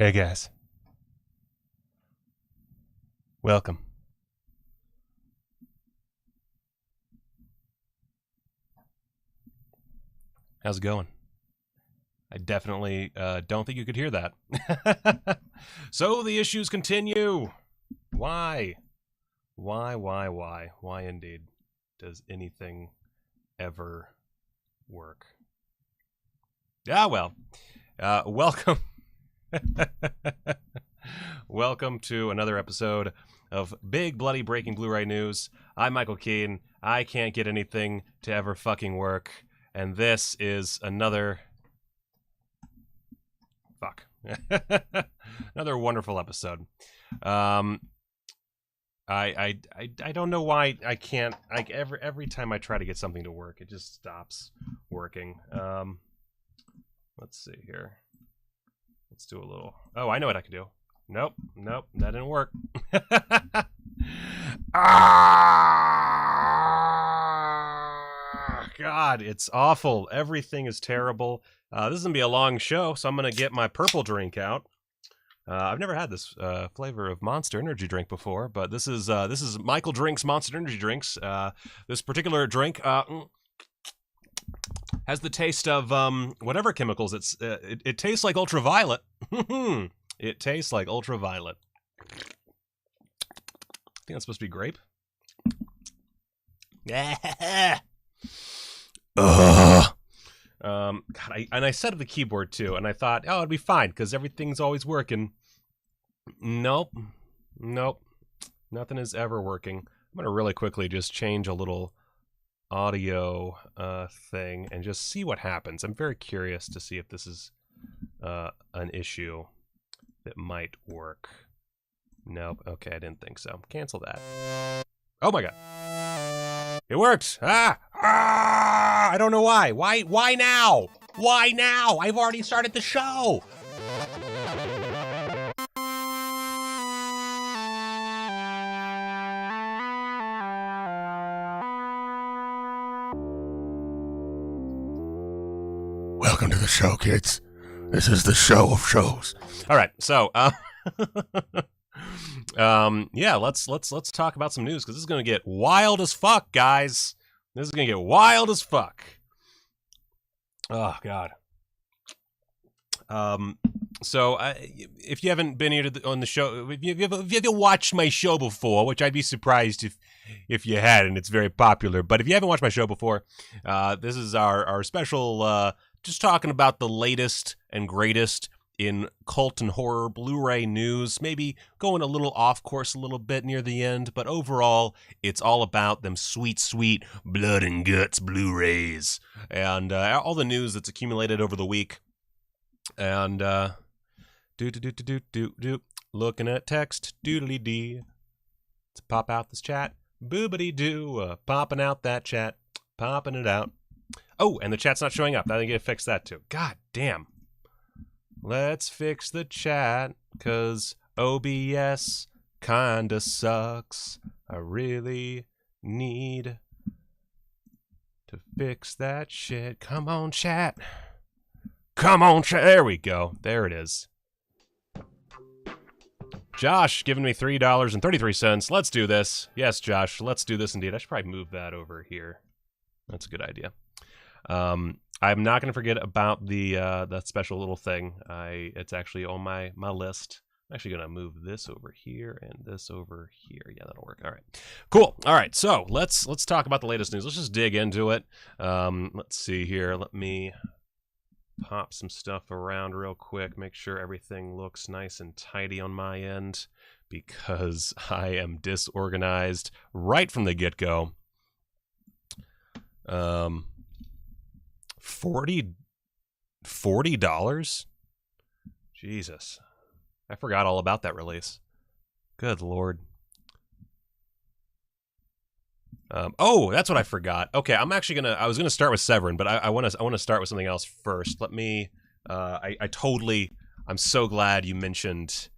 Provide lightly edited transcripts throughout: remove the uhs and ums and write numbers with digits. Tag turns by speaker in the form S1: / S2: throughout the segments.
S1: Hey guys. Welcome. How's it going? I definitely don't think you could hear that. So the issues continue. Why? Why? Why indeed does anything ever work? Ah, well. Welcome. Welcome to another episode of Big Bloody Breaking Blu-ray News. I'm Michael Keene. I can't get anything to ever fucking work. And this is another... Fuck. Another wonderful episode. I don't know why I can't... Every time I try to get something to work, it just stops working. Let's see here. Let's do a little... Oh, I know what I can do. Nope, that didn't work. God, it's awful. Everything is terrible. This is going to be a long show, so I'm going to get my purple drink out. I've never had this flavor of Monster Energy drink before, but this is Michael Drink's Monster Energy drinks. This particular drink has the taste of whatever chemicals. It tastes like ultraviolet. It tastes like ultraviolet. I think that's supposed to be grape. God, I set up the keyboard too, and I thought, oh, it'd be fine because everything's always working. Nope, nothing is ever working. I'm gonna really quickly just change a little audio thing and just see what happens. I'm very curious to see if this is an issue that might work. Nope. Okay, I didn't think so. Cancel that. Oh my god. It worked! I don't know why. Why now? Why now? I've already started the show! Welcome to the show, kids. This is the show of shows. All right, so yeah, let's talk about some news because this is gonna get wild as fuck, guys. This is gonna get wild as fuck. Oh god. So if you haven't been here on the show, if you haven't watched my show before, which I'd be surprised if you hadn't, it's very popular. But if you haven't watched my show before, this is our special. Just talking about the latest and greatest in cult and horror Blu-ray news, maybe going a little off course a little bit near the end, but overall, it's all about them sweet, sweet blood and guts Blu-rays and all the news that's accumulated over the week. And looking at text, doodly-dee. Let's pop out this chat, boobity-doo, popping out that chat, popping it out. Oh, and the chat's not showing up. I think I fix that too. God damn. Let's fix the chat, cause OBS kinda sucks. I really need to fix that shit. Come on, chat. Come on, chat. There we go. There it is. Josh giving me $3.33. Let's do this. Yes, Josh, let's do this indeed. I should probably move that over here. That's a good idea. I'm not going to forget about that special little thing. It's actually on my list. I'm actually going to move this over here and this over here. Yeah, that'll work. All right, cool. All right, so let's talk about the latest news. Let's just dig into it. Let's see here. Let me pop some stuff around real quick. Make sure everything looks nice and tidy on my end because I am disorganized right from the get-go. $40? Jesus. I forgot all about that release. Good lord. Oh, that's what I forgot. Okay, I was gonna start with Severin, but I wanna start with something else first. Let me I'm so glad you mentioned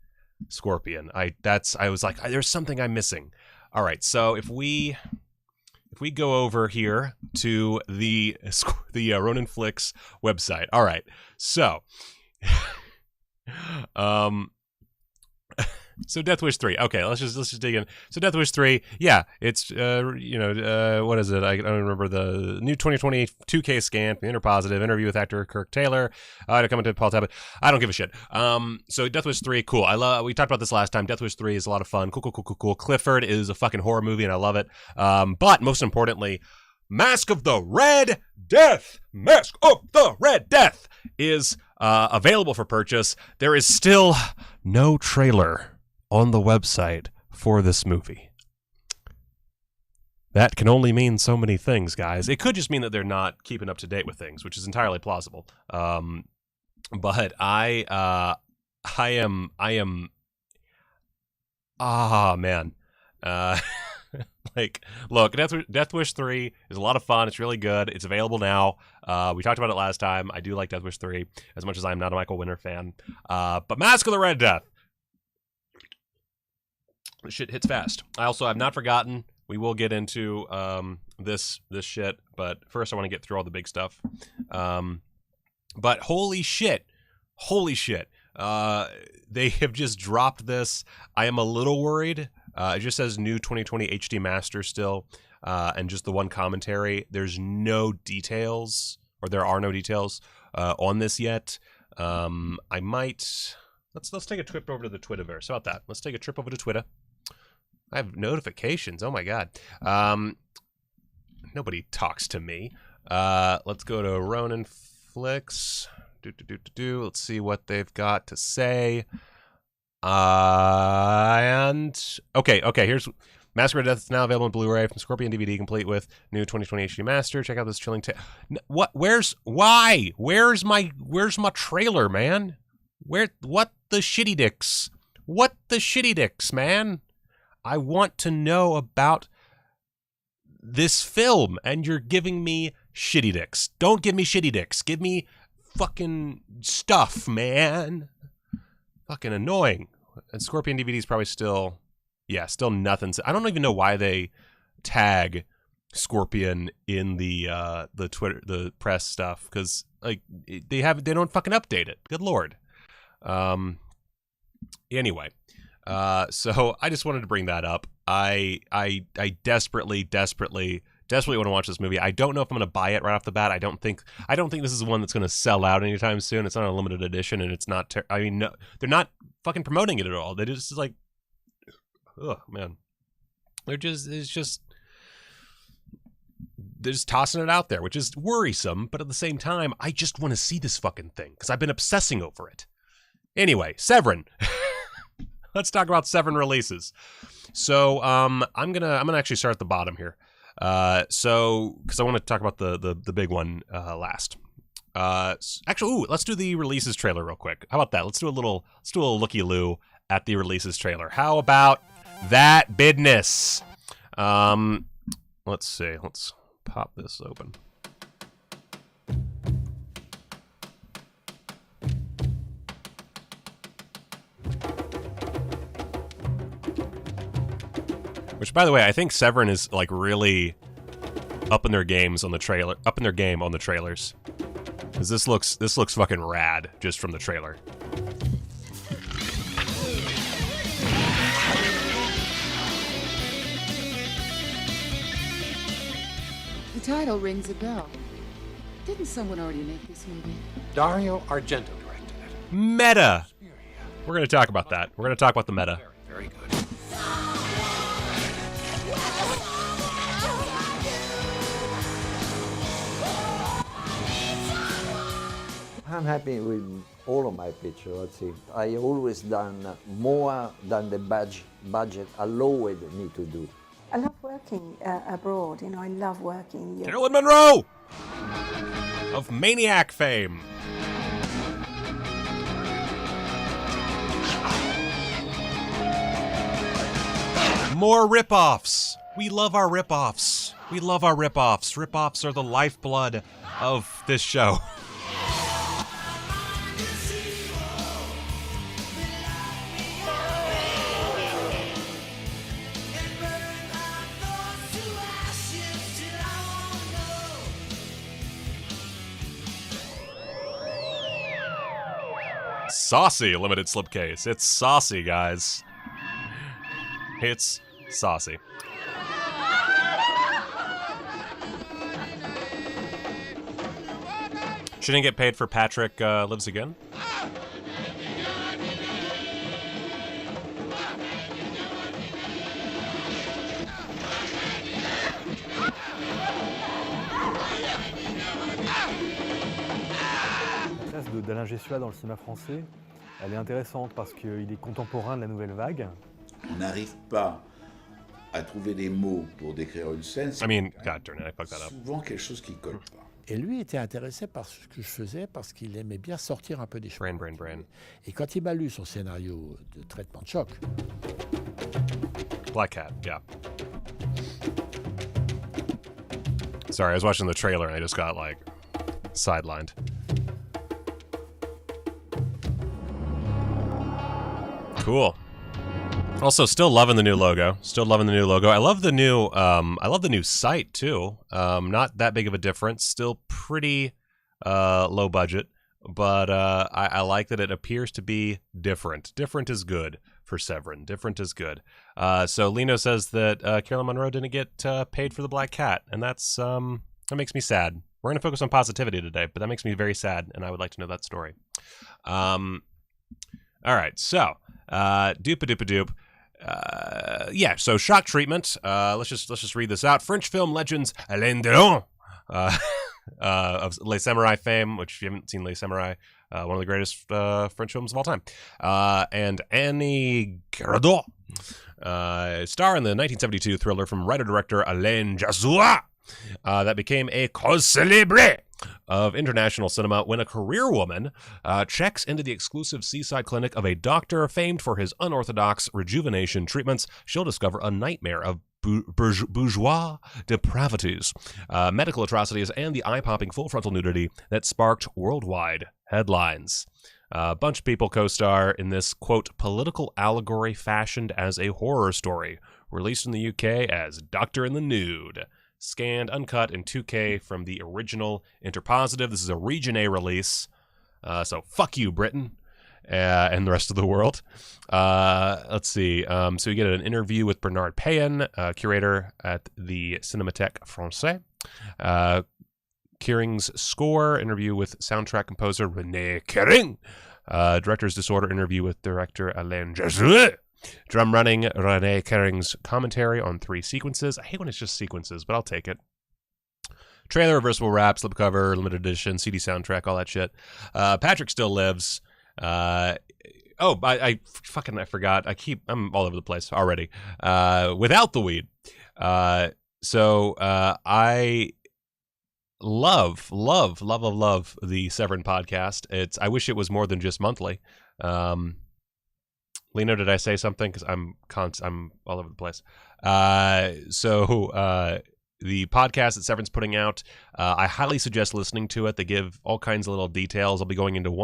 S1: Scorpion. I was like, there's something I'm missing. All right, so if we go over here to the Ronin Flicks website. All right, so So Death Wish 3. Okay, let's just dig in. So Death Wish 3, yeah, it's what is it? I don't remember the new 2020 2K scan, Interpositive interview with actor Kirk Taylor. To come into Paul Talbot. I don't give a shit. So Death Wish 3, cool. We talked about this last time. Death Wish 3 is a lot of fun. Cool. Clifford is a fucking horror movie, and I love it. But most importantly, Mask of the Red Death is available for purchase. There is still no trailer on the website for this movie. That can only mean so many things, guys. It could just mean that they're not keeping up to date with things, which is entirely plausible. But I am. Ah, man. Like, look, Death Wish 3 is a lot of fun. It's really good. It's available now. We talked about it last time. I do like Death Wish 3 as much as I'm not a Michael Winner fan. But Mask of the Red Death. This shit hits fast. I also have not forgotten. We will get into this shit, but first I want to get through all the big stuff. But holy shit. They have just dropped this. I am a little worried. It just says new 2020 HD Master still, and just the one commentary. There's no details, or there are no details on this yet. I might let's take a trip over to the Twitterverse. How about that? Let's take a trip over to Twitter. I have notifications. Oh my god. Nobody talks to me. Let's go to Ronin Flicks. Let's see what they've got to say. And okay, here's Mask of Death is now available on Blu-ray from Scorpion DVD, complete with new 2020 HD Master. Check out this chilling what? Where's my trailer, man? What the shitty dicks? What the shitty dicks, man? I want to know about this film, and you're giving me shitty dicks. Don't give me shitty dicks. Give me fucking stuff, man. Fucking annoying. And Scorpion DVD is probably still nothing. I don't even know why they tag Scorpion in the Twitter, the press stuff, because like they don't fucking update it. Good lord. Anyway, so I just wanted to bring that up. I desperately want to watch this movie. I don't know if I'm going to buy it right off the bat. I don't think this is one that's going to sell out anytime soon. It's not a limited edition, and it's not. No, they're not fucking promoting it at all. They just like, oh man, they're just tossing it out there, which is worrisome. But at the same time, I just want to see this fucking thing because I've been obsessing over it. Anyway, Severin. Let's talk about Severin releases. So I'm gonna actually start at the bottom here. So because I want to talk about the big one last. Actually, let's do the releases trailer real quick. How about that? Let's do a little looky-loo at the releases trailer. How about that business? Let's see. Let's pop this open. Which, by the way, I think Severin is like really up in their game on the trailers. Because this looks fucking rad just from the trailer.
S2: The title rings a bell. Didn't someone already make this movie?
S3: Dario Argento directed it.
S1: Meta. We're going to talk about that. We're going to talk about the meta.
S3: Very good.
S4: I'm happy with all of my pictures. Let's see. I always done more than the budget allowed me to do.
S5: I love working abroad. You know, I love working in Europe.
S1: Carolyn Monroe of Maniac fame. More rip-offs. We love our rip-offs. Rip-offs are the lifeblood of this show. Saucy limited slipcase. It's saucy, guys. It's saucy. She didn't get paid for Patrick Lives Again?
S6: La place d'Alain Gessula dans le cinéma français, elle est intéressante parce qu'il est contemporain de la nouvelle vague.
S7: On n'arrive pas à trouver des mots pour décrire une scène.
S1: I mean, God darn it, I fucked that up.
S7: Souvent quelque chose qui colle pas.
S8: Et lui était intéressé par ce que je faisais parce qu'il aimait bien sortir un peu des choses.
S1: Brain.
S8: Et quand il m'a lu son scénario de traitement de choc,
S1: Black Cat, yeah. Sorry, I was watching the trailer and I just got, like, sidelined. Cool. Also, still loving the new logo. I love the new site too. Not that big of a difference. Still pretty low budget, but I like that it appears to be different. Different is good for Severin. Different is good. So Lino says that Carolyn Monroe didn't get paid for the Black Cat, and that's that makes me sad. We're gonna focus on positivity today, but that makes me very sad, and I would like to know that story. All right, so doop. Yeah, so shock treatment. Let's just read this out. French film legends Alain Delon of Les Samurai fame, which if you haven't seen Les Samurai, one of the greatest French films of all time, and Annie Girardot, star in the 1972 thriller from writer-director Alain Jazoua, that became a cause célèbre of international cinema when a career woman checks into the exclusive seaside clinic of a doctor famed for his unorthodox rejuvenation treatments. She'll discover a nightmare of bourgeois depravities, medical atrocities, and the eye-popping full-frontal nudity that sparked worldwide headlines. A bunch of people co-star in this, quote, political allegory fashioned as a horror story, released in the UK as Doctor in the Nude. Scanned, uncut, in 2K from the original Interpositive. This is a Region A release, so fuck you, Britain, and the rest of the world. Let's see. So you get an interview with Bernard Payen, curator at the Cinémathèque Française. Kering's score, interview with soundtrack composer René Kering. Director's Disorder, interview with director Alain Jazoua. Drum running, René Kering's commentary on 3 sequences. I hate when it's just sequences, but I'll take it. Trailer, reversible wrap, slipcover, limited edition, CD soundtrack, all that shit. Patrick Still Lives. I forgot. I'm all over the place already. Without the weed. So I love the Severin podcast. I wish it was more than just monthly. Lino, did I say something? Because I'm all over the place. The podcast that Severin's putting out, I highly suggest listening to it. They give all kinds of little details. I'll be going into two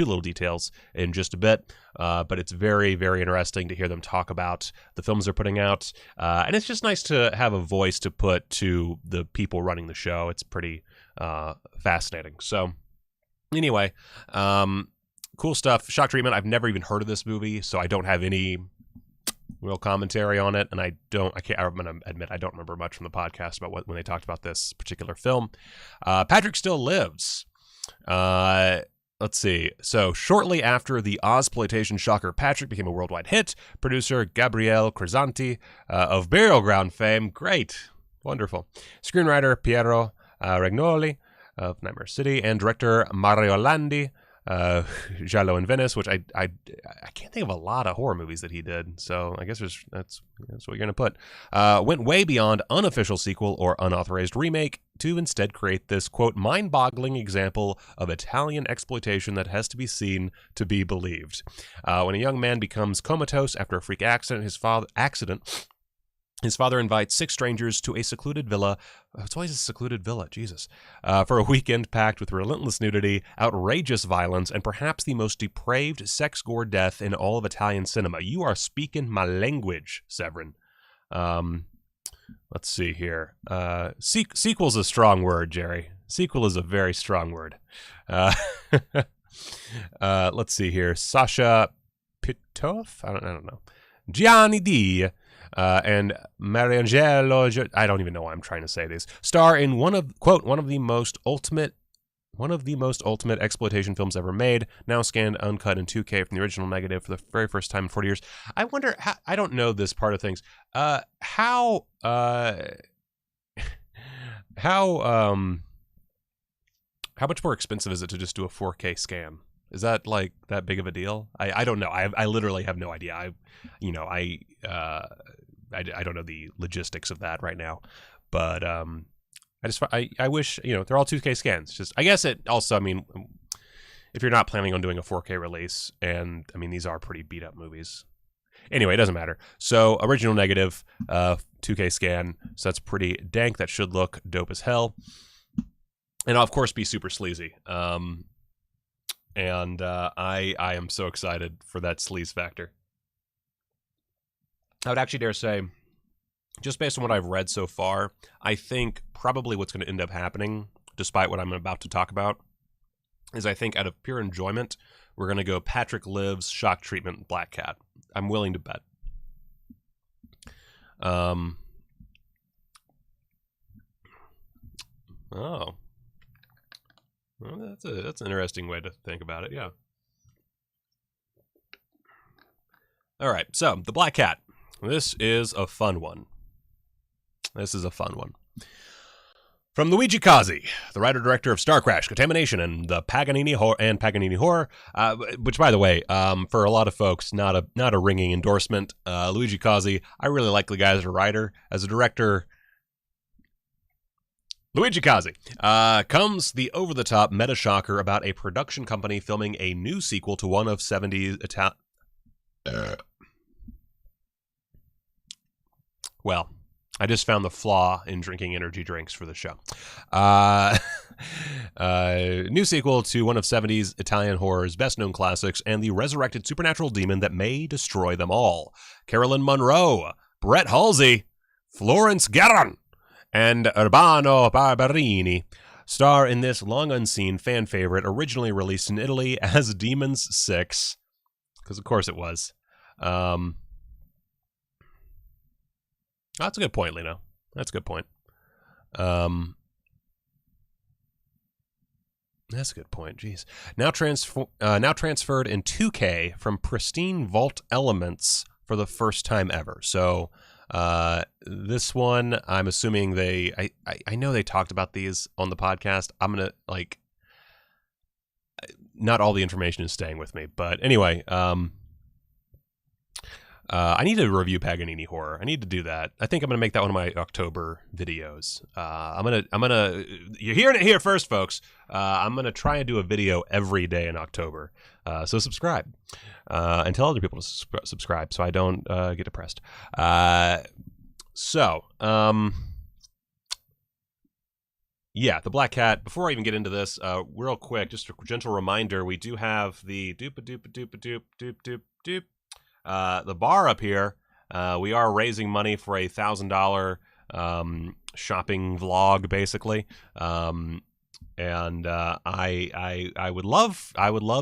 S1: little details in just a bit. But it's very, very interesting to hear them talk about the films they're putting out. And it's just nice to have a voice to put to the people running the show. It's pretty fascinating. So anyway, cool stuff. Shock treatment. I've never even heard of this movie, so I don't have any real commentary on it, and I'm going to admit I don't remember much from the podcast about when they talked about this particular film. Patrick Still Lives. Let's see. So shortly after the Ozploitation shocker Patrick became a worldwide hit, producer Gabriele Crisanti of Burial Ground fame, great, wonderful, screenwriter Piero Regnoli of Nightmare City, and director Mario Landi, Giallo in Venice, which I can't think of a lot of horror movies that he did, so I guess that's what you're gonna put. Went way beyond unofficial sequel or unauthorized remake to instead create this, quote, mind-boggling example of Italian exploitation that has to be seen to be believed. When a young man becomes comatose after a freak accident, his father invites 6 strangers to a secluded villa. It's always a secluded villa, Jesus. For a weekend packed with relentless nudity, outrageous violence, and perhaps the most depraved sex-gore death in all of Italian cinema. You are speaking my language, Severin. Let's see here. Sequel's a strong word, Jerry. Sequel is a very strong word. Let's see here. Sasha Pitoff? I don't know. Gianni D. And Mariangelo, I don't even know why I'm trying to say these, star in one of the most ultimate exploitation films ever made, now scanned uncut in 2K from the original negative for the very first time in 40 years. I wonder how, I don't know this part of things. How much more expensive is it to just do a 4K scan? Is that like that big of a deal? I don't know. I literally have no idea. I don't know the logistics of that right now, but I wish, they're all 2K scans. Just, I guess it also, I mean, if you're not planning on doing a 4K release, and I mean, these are pretty beat up movies. Anyway, it doesn't matter. So original negative, 2K scan. So that's pretty dank. That should look dope as hell. And I'll of course be super sleazy. And I am so excited for that sleaze factor. I would actually dare say, just based on what I've read so far, I think probably what's going to end up happening, despite what I'm about to talk about, is I think out of pure enjoyment, we're going to go Patrick Lives, Shock Treatment, Black Cat. I'm willing to bet. Oh. Well, that's an interesting way to think about it, yeah. All right, so The Black Cat. This is a fun one. From Luigi Cozzi, the writer-director of Star Crash, Contamination, and the Paganini Horror, which, by the way, for a lot of folks, not a ringing endorsement. Luigi Cozzi, I really like the guy as a writer. As a director, Luigi Cozzi. Comes the over-the-top meta-shocker about a production company filming a new sequel to one of 70's Well, I just found the flaw in drinking energy drinks for the show. New sequel to one of 70's Italian horror's best-known classics and the resurrected supernatural demon that may destroy them all. Carolyn Monroe, Brett Halsey, Florence Guerin, and Urbano Barberini star in this long-unseen fan favorite originally released in Italy as Demons 6. Because of course it was. That's a good point, Lino. That's a good point. That's a good point. Jeez. Now transferred in 2K from pristine vault elements for the first time ever. So this one, I'm assuming I know they talked about these on the podcast. I'm gonna not all the information is staying with me, but anyway. I need to review Paganini Horror. I need to do that. I think I'm going to make that one of my October videos. I'm gonna. You're hearing it here first, folks. I'm going to try and do a video every day in October. So subscribe. And tell other people to subscribe so I don't get depressed. Yeah, The Black Cat. Before I even get into this, real quick, just a gentle reminder, we do have the the bar up here. We are raising money for a $1,000 shopping vlog, basically. And I would love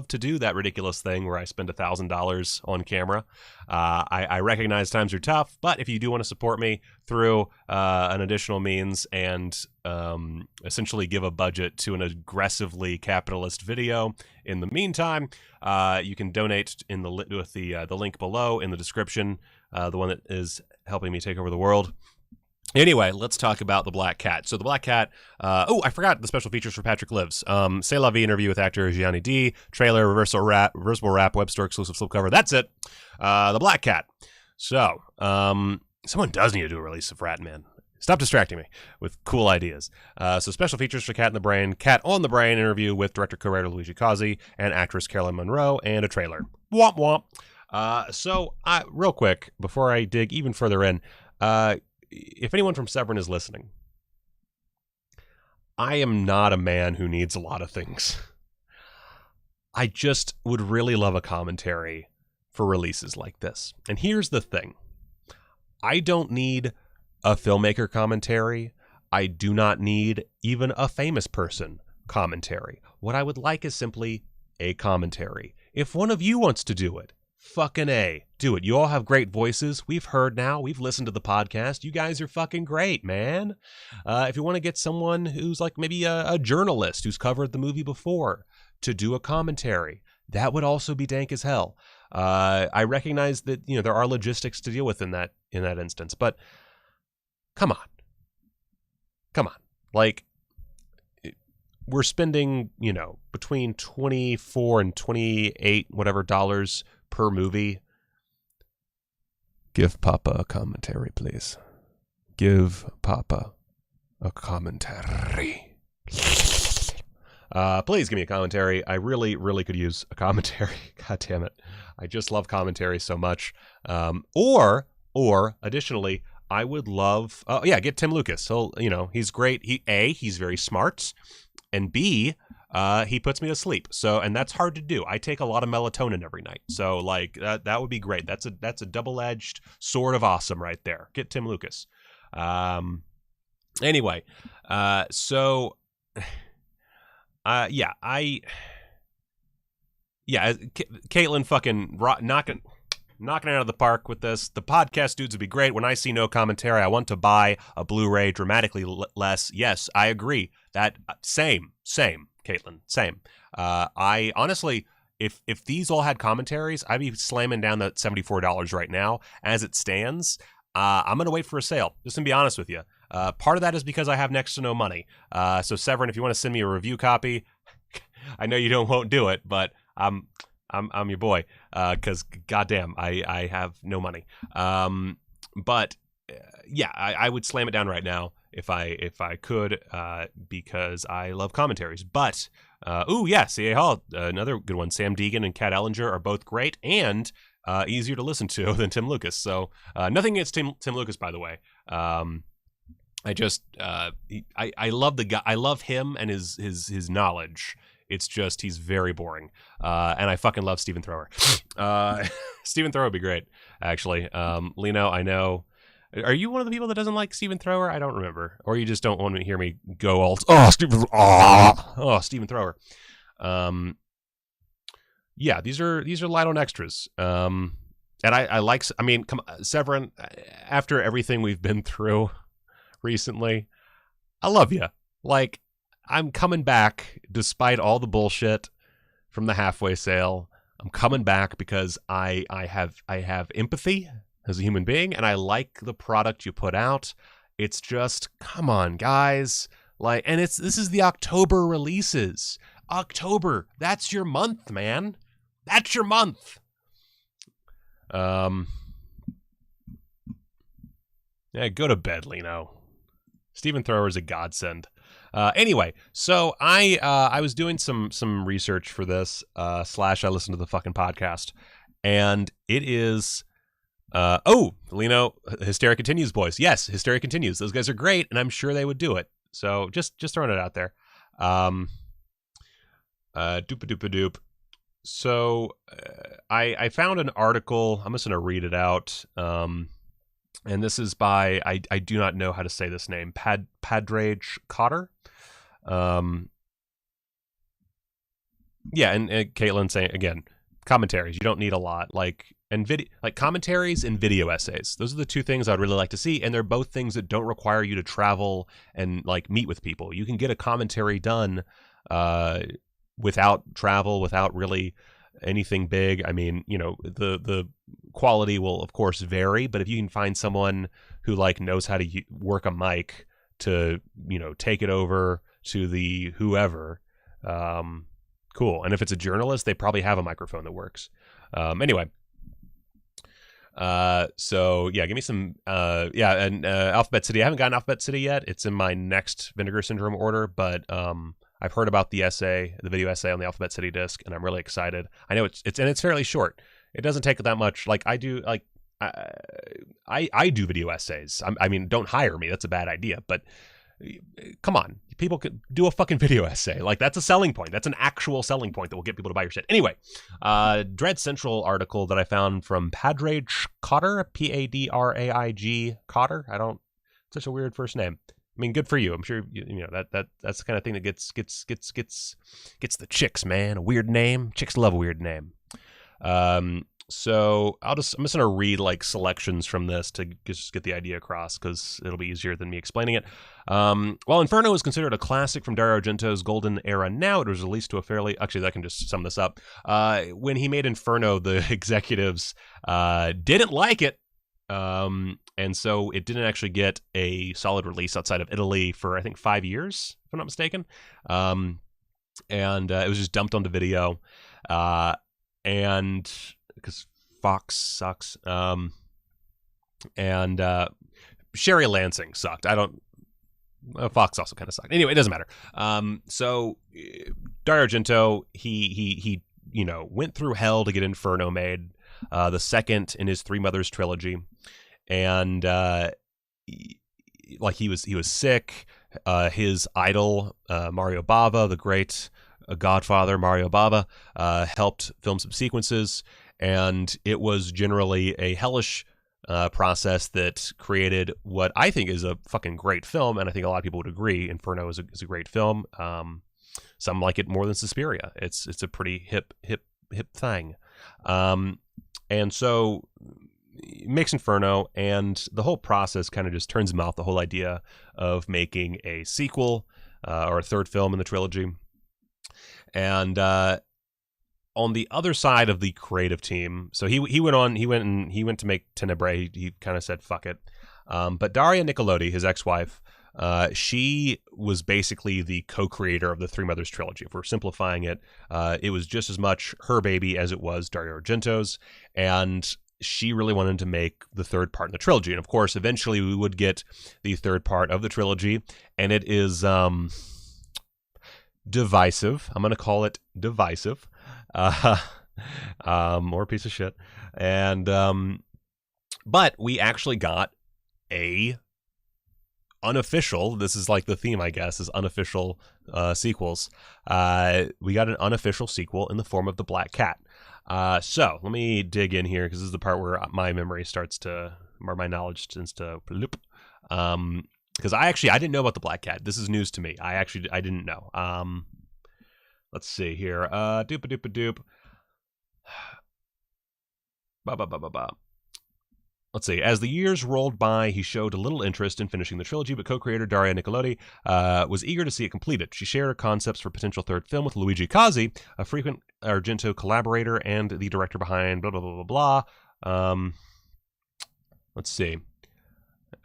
S1: to do that ridiculous thing where I spend $1,000 on camera. I recognize times are tough, but if you do want to support me through an additional means and essentially give a budget to an aggressively capitalist video, in the meantime, you can donate with the link below in the description, the one that is helping me take over the world. Anyway, let's talk about The Black Cat. So The Black Cat, I forgot the special features for Patrick Lives. C'est la vie interview with actor Gianni D, trailer, reversible wrap, web store exclusive slipcover. That's it. The Black Cat. So, someone does need to do a release of Ratman. Stop distracting me with cool ideas. So special features for Cat on the Brain interview with director co-writer Luigi Cozzi and actress Carolyn Monroe, and a trailer. Womp womp. Real quick, before I dig even further in, if anyone from Severin is listening, I am not a man who needs a lot of things. I just would really love a commentary for releases like this. And here's the thing. I don't need a filmmaker commentary. I do not need even a famous person commentary. What I would like is simply a commentary. If one of you wants to do it, fucking A, do it. You all have great voices. We've heard now. We've listened to the podcast. You guys are fucking great, man. If you want to get someone who's like maybe a journalist who's covered the movie before to do a commentary, that would also be dank as hell. I recognize that, you know, there are logistics to deal with in that instance, but come on. Like, we're spending, you know, between 24 and 28 whatever dollars per movie. Give Papa a commentary, please. Give Papa a commentary. Please give me a commentary. I really, really could use a commentary. God damn it. I just love commentary so much. Or additionally, I would love, get Tim Lucas. So, you know, he's great. He's very smart. And B, he puts me to sleep. So, and that's hard to do. I take a lot of melatonin every night. So, like, that would be great. That's a double-edged sword of awesome right there. Get Tim Lucas. Anyway, so, Caitlin fucking knocking it out of the park with this. The podcast dudes would be great. When I see no commentary, I want to buy a Blu-ray dramatically less. Yes, I agree. That same, Caitlin, same. I honestly, if these all had commentaries, I'd be slamming down that $74 right now. As it stands, I'm gonna wait for a sale. Just to be honest with you. Part of that is because I have next to no money. So Severin, if you want to send me a review copy, I know you won't do it, but I'm your boy, because goddamn, I have no money. But I would slam it down right now if I could, because I love commentaries. But C.A. Hall, another good one. Sam Deegan and Kat Ellinger are both great and easier to listen to than Tim Lucas. So nothing against Tim Lucas, by the way. I just I love the guy. I love him and his knowledge. It's just he's very boring, and I fucking love Stephen Thrower. Stephen Thrower would be great, actually. Lino, I know. Are you one of the people that doesn't like Stephen Thrower? I don't remember, or you just don't want to hear me go all Stephen Thrower. These are light on extras. And I like. I mean, come on, Severin. After everything we've been through recently, I love you. Like, I'm coming back despite all the bullshit from the halfway sale. I'm coming back because I have empathy as a human being, and I like the product you put out. It's just, come on, guys. Like, and this is the October releases. October, that's your month, man. That's your month. Go to bed, Lino. Stephen Thrower's a godsend. Anyway, so I was doing some research for this, / I listened to the fucking podcast, and it is, Lino, Hysteria Continues boys. Yes, Hysteria Continues. Those guys are great, and I'm sure they would do it. So just throwing it out there. Doop-a-doop-a-doop. So I found an article. I'm just going to read it out. And this is by, I do not know how to say this name, Padraig Cotter. And Caitlin saying, again, commentaries. You don't need a lot. Like commentaries and video essays. Those are the two things I'd really like to see. And they're both things that don't require you to travel and like meet with people. You can get a commentary done without travel, without really anything big. I mean, you know, the quality will of course vary, but if you can find someone who like knows how to work a mic to, you know, take it over to the whoever, cool. And if it's a journalist, they probably have a microphone that works. Anyway, so yeah, give me some and Alphabet City. I haven't gotten Alphabet City yet. It's in my next Vinegar Syndrome order, but I've heard about the video essay on the Alphabet City disc, and I'm really excited. I know it's fairly short. It doesn't take that much. Like I do, like I do video essays. I mean, don't hire me. That's a bad idea. But come on, people could do a fucking video essay. Like, that's a selling point. That's an actual selling point that will get people to buy your shit. Anyway, Dread Central article that I found from Padraig Cotter, Padraig Cotter. Such a weird first name. I mean, good for you. I'm sure you know that's the kind of thing that gets the chicks, man. A weird name. Chicks love a weird name. So I'm just gonna read like selections from this to just get the idea across, because it'll be easier than me explaining it. While Inferno is considered a classic from Dario Argento's golden era, now it was released to a fairly, actually I can just sum this up. When he made Inferno, the executives didn't like it, and so it didn't actually get a solid release outside of Italy for, I think, 5 years, if I'm not mistaken. And it was just dumped onto video, and because Fox sucks, and Sherry Lansing sucked. Fox also kind of sucked. Anyway, it doesn't matter. So Dario Argento, he went through hell to get Inferno made, the second in his Three Mothers trilogy, and he was sick. His idol, Mario Bava, the great Godfather Mario Bava, helped film some sequences, and it was generally a hellish process that created what I think is a fucking great film, and I think a lot of people would agree Inferno is a great film. Some like it more than Suspiria. It's a pretty hip thing. And so he makes Inferno, and the whole process kind of just turns him off the whole idea of making a sequel or a third film in the trilogy. And on the other side of the creative team, so he went to make Tenebrae. He kind of said fuck it. But Daria Nicolodi, his ex-wife, she was basically the co-creator of the Three Mothers trilogy. If we're simplifying it, it was just as much her baby as it was Dario Argento's, and she really wanted to make the third part in the trilogy. And of course, eventually we would get the third part of the trilogy, and it is divisive. I'm going to call it divisive. More piece of shit. And but we actually got a unofficial, this is like the theme, I guess, is unofficial sequels. We got an unofficial sequel in the form of The Black Cat. So let me dig in here, because this is the part where my memory starts to, or my knowledge tends to bloop. Because I didn't know about The Black Cat. This is news to me. I didn't know. Let's see here. Doop-a-doop-a-doop. Ba-ba-ba-ba-ba. Let's see. As the years rolled by, he showed a little interest in finishing the trilogy, but co-creator Daria Nicolodi was eager to see it completed. She shared her concepts for potential third film with Luigi Cozzi, a frequent Argento collaborator and the director behind blah, blah, blah, blah, blah. Let's see.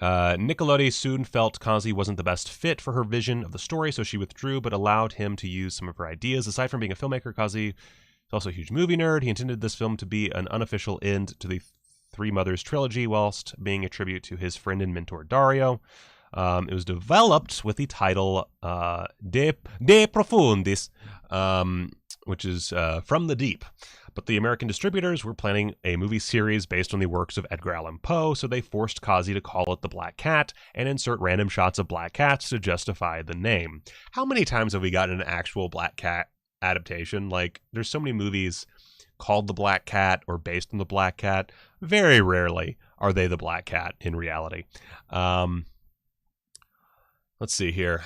S1: Nicolodi soon felt Cozzi wasn't the best fit for her vision of the story, so she withdrew, but allowed him to use some of her ideas. Aside from being a filmmaker, Cozzi is also a huge movie nerd. He intended this film to be an unofficial end to the Three Mothers trilogy, whilst being a tribute to his friend and mentor Dario. It was developed with the title De Profundis, which is From the Deep. But the American distributors were planning a movie series based on the works of Edgar Allan Poe, so they forced Cozzi to call it The Black Cat and insert random shots of black cats to justify the name. How many times have we gotten an actual Black Cat adaptation? Like, there's so many movies called The Black Cat or based on The Black Cat. Very rarely are they The Black Cat in reality. Let's see here.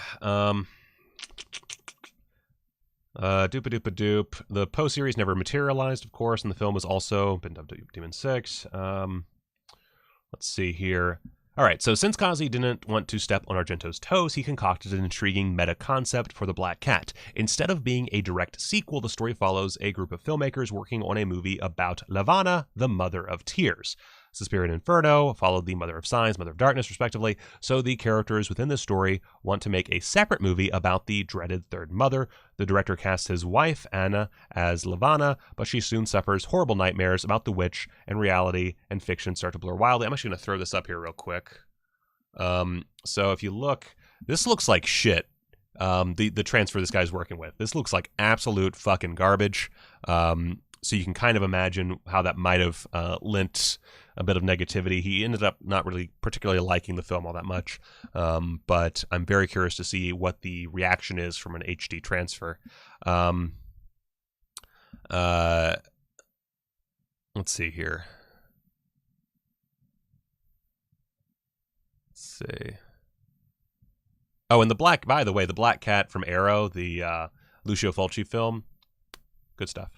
S1: Doop-a-doop-a-doop. The Poe series never materialized, of course, and the film was also been dubbed Demon 6. Let's see here. All right, so since Cozzi didn't want to step on Argento's toes, he concocted an intriguing meta concept for The Black Cat. Instead of being a direct sequel, the story follows a group of filmmakers working on a movie about Lavana, the Mother of Tears. Suspiria and Inferno followed the Mother of Signs, Mother of Darkness, respectively, so the characters within this story want to make a separate movie about the dreaded third mother. The director casts his wife, Anna, as Lavana, but she soon suffers horrible nightmares about the witch, and reality and fiction start to blur wildly. I'm actually going to throw this up here real quick. So if you look, this looks like shit. The transfer this guy's working with. This looks like absolute fucking garbage. So you can kind of imagine how that might have lent a bit of negativity. He ended up not really particularly liking the film all that much, but I'm very curious to see what the reaction is from an HD transfer. Let's see here. Let's see. Oh, and by the way, the Black Cat from Arrow, the Lucio Fulci film, good stuff.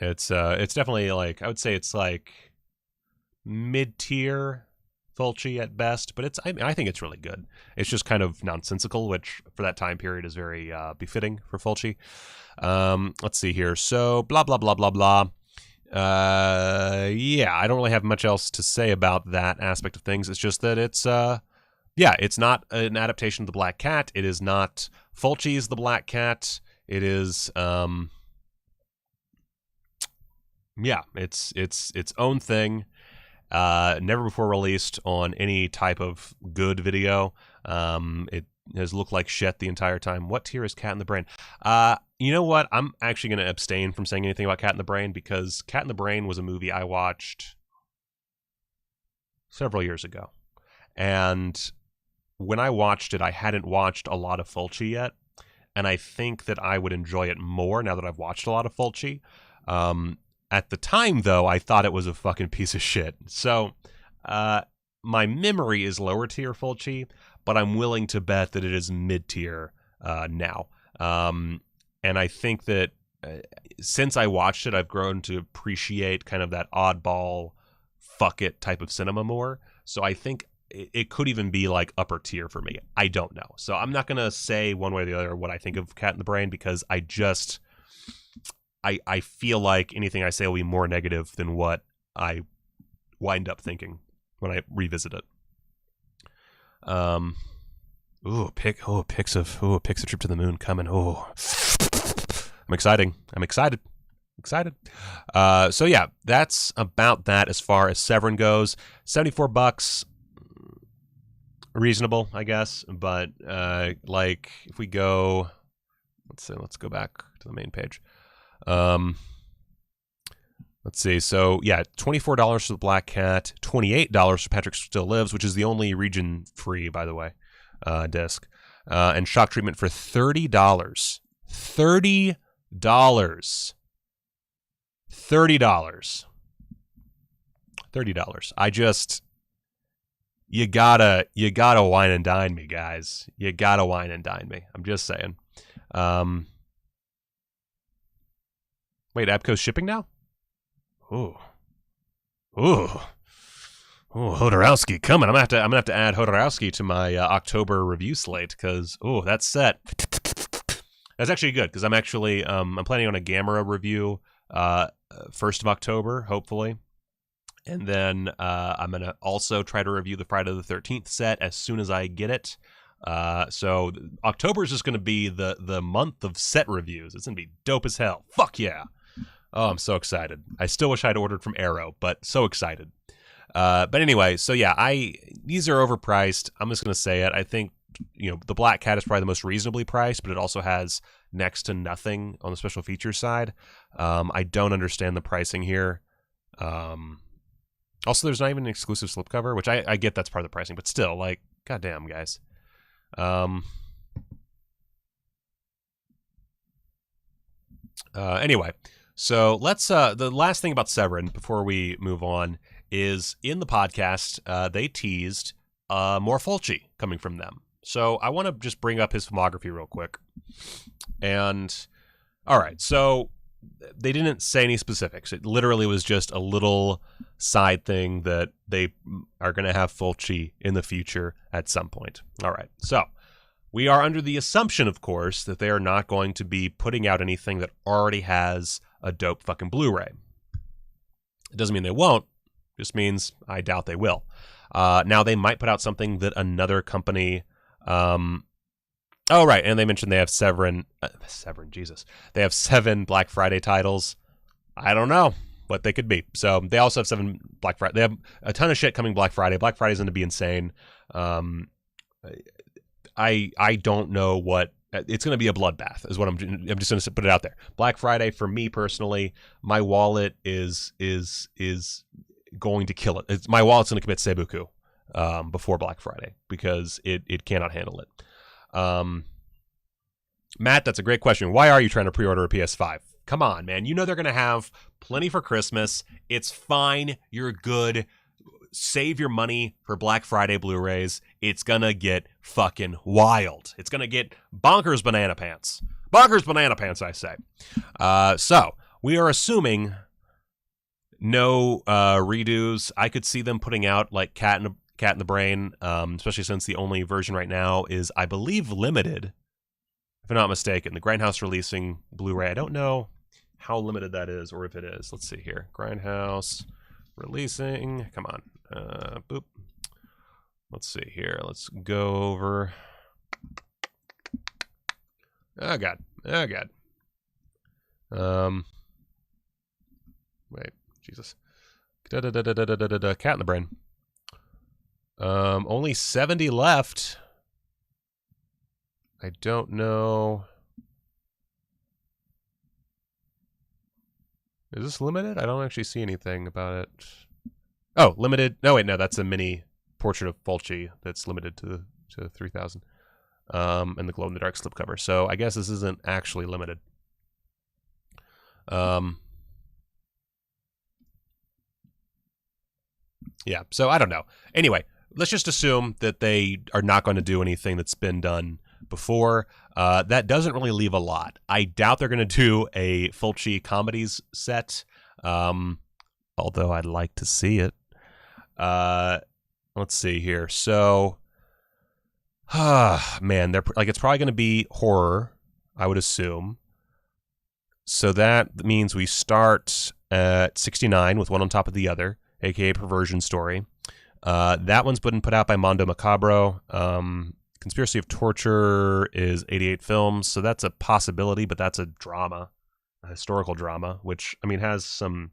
S1: It's definitely like, I would say it's like mid-tier Fulci at best, but I think it's really good. It's just kind of nonsensical, which for that time period is very befitting for Fulci. Let's see here. So blah blah blah blah blah. Yeah, I don't really have much else to say about that aspect of things. It's just that it's it's not an adaptation of The Black Cat. It is not Fulci's The Black Cat. It is it's its own thing. Never before released on any type of good video. It has looked like shit the entire time. What tier is Cat in the Brain? You know what? I'm actually going to abstain from saying anything about Cat in the Brain because Cat in the Brain was a movie I watched several years ago. And when I watched it, I hadn't watched a lot of Fulci yet. And I think that I would enjoy it more now that I've watched a lot of Fulci. At the time, though, I thought it was a fucking piece of shit. So, my memory is lower tier Fulci, but I'm willing to bet that it is mid-tier now. And I think that since I watched it, I've grown to appreciate kind of that oddball, fuck it type of cinema more. So I think it could even be like upper tier for me. I don't know. So I'm not going to say one way or the other what I think of Cat in the Brain because I feel like anything I say will be more negative than what I wind up thinking when I revisit it. A Pix of Trip to the Moon coming. I'm excited. So yeah, that's about that as far as Severin goes. $74, reasonable, I guess. But like if we go, let's go back to the main page. Let's see. So yeah, $24 for The Black Cat, $28 for Patrick Still Lives, which is the only region free, by the way, disc, and Shock Treatment for $30. $30. I just, you gotta wine and dine me, guys. You gotta wine and dine me. I'm just saying. Wait, Abco's shipping now? Ooh, Hodorowski coming. I'm gonna have to add Hodorowski to my October review slate because that's set. That's actually good because I'm actually I'm planning on a Gamera review 1st of October, hopefully, and then I'm gonna also try to review the Friday the 13th set as soon as I get it. So October is just gonna be the month of set reviews. It's gonna be dope as hell. Fuck yeah! Oh, I'm so excited. I still wish I'd ordered from Arrow, but so excited. But anyway, so yeah, these are overpriced. I'm just gonna say it. I think the Black Cat is probably the most reasonably priced, but it also has next to nothing on the special features side. I don't understand the pricing here. Also, there's not even an exclusive slipcover, which I get that's part of the pricing, but still, like, goddamn, guys. Anyway, so let's the last thing about Severin before we move on is in the podcast they teased more Fulci coming from them. So I want to just bring up his filmography real quick. And all right, so they didn't say any specifics. It literally was just a little side thing that they are going to have Fulci in the future at some point. All right, so we are under the assumption, of course, that they are not going to be putting out anything that already has a dope fucking Blu-ray. It doesn't mean they won't. It just means I doubt they will. Now, they might put out something that another company... Oh, right, and they mentioned they have Severin, Jesus. They have 7 Black Friday titles. I don't know what they could be. So they also have 7 Black Friday. They have a ton of shit coming Black Friday. Black Friday's going to be insane. I don't know what... It's going to be a bloodbath is what I'm just going to put it out there. Black Friday, for me personally, my wallet is going to kill it. My wallet's going to commit seppuku before Black Friday because it cannot handle it. Matt, that's a great question. Why are you trying to pre-order a PS5? Come on, man. You know they're going to have plenty for Christmas. It's fine. You're good. save your money for Black Friday Blu-rays. It's gonna get fucking wild. It's gonna get bonkers banana pants. Bonkers banana pants, I say. So we are assuming no redos. I could see them putting out like Cat in the Brain, especially since the only version right now is, I believe, limited. If I'm not mistaken, the Grindhouse releasing Blu-ray. I don't know how limited that is, or if it is. Let's see here. Grindhouse releasing. Come on. Boop. Let's see here. Let's go over. Oh God. Oh God. Wait. Jesus. Cat in the Brain. Only 70 left. I don't know. Is this limited? I don't actually see anything about it. Oh, limited. No, wait, no, that's a mini portrait of Fulci that's limited to 3,000. And the glow-in-the-dark slipcover. So I guess this isn't actually limited. Yeah, so I don't know. Anyway, let's just assume that they are not going to do anything that's been done before. That doesn't really leave a lot. I doubt they're going to do a Fulci comedies set, although I'd like to see it. Let's see here. So, man, they're like, it's probably going to be horror, I would assume. So that means we start at 69 with one on top of the other, aka Perversion Story. That one's been put out by Mondo Macabro. Conspiracy of Torture is 88 Films, so that's a possibility, but that's a drama, a historical drama, which, I mean, has some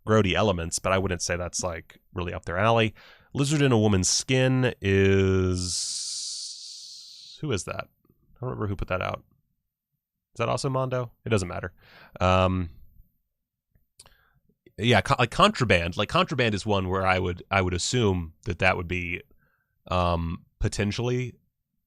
S1: grody elements, but I wouldn't say that's, like, really up their alley. Lizard in a Woman's Skin is... Who is that? I don't remember who put that out. Is that also Mondo? It doesn't matter. Yeah, like Contraband. Like, Contraband is one where I would assume that would be potentially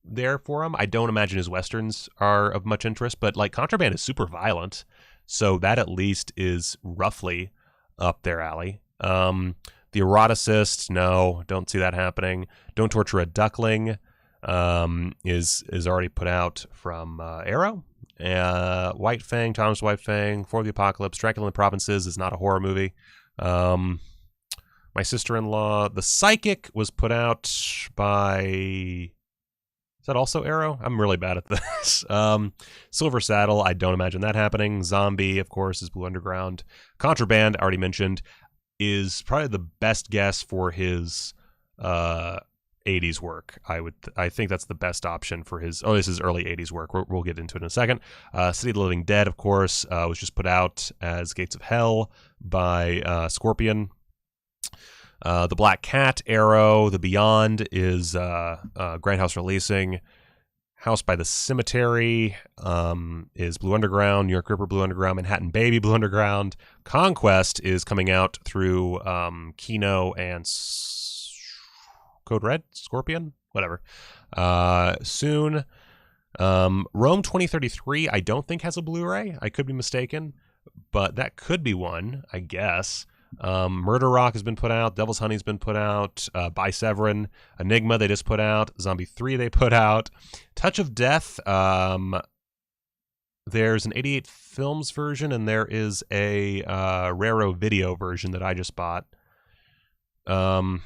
S1: there for him. I don't imagine his westerns are of much interest, but like Contraband is super violent, so that at least is roughly up their alley. The Eroticist, no, don't see that happening. Don't Torture a Duckling is already put out from Arrow. White Fang, Thomas White Fang, For the Apocalypse, Dracula in the Provinces is not a horror movie. My Sister-in-Law, The Psychic was put out by... Is that also Arrow? I'm really bad at this. Silver Saddle, I don't imagine that happening. Zombie, of course, is Blue Underground. Contraband, already mentioned, is probably the best guess for his 80s work. I think that's the best option for his... Oh, this is early 80s work. We'll get into it in a second. City of the Living Dead, of course, was just put out as Gates of Hell by Scorpion. The Black Cat, Arrow. The Beyond is Grindhouse releasing. House by the Cemetery is Blue Underground. New York Ripper, Blue Underground. Manhattan Baby, Blue Underground. Conquest is coming out through Kino and Code Red? Scorpion? Whatever. Soon. Rome 2033, I don't think has a Blu-ray. I could be mistaken, but that could be one, I guess. Murder Rock has been put out. Devil's Honey's been put out by Severin. Enigma they just put out. Zombie 3 they put out. Touch of Death. There's an 88 Films version, and there is a Raro video version that I just bought. Let's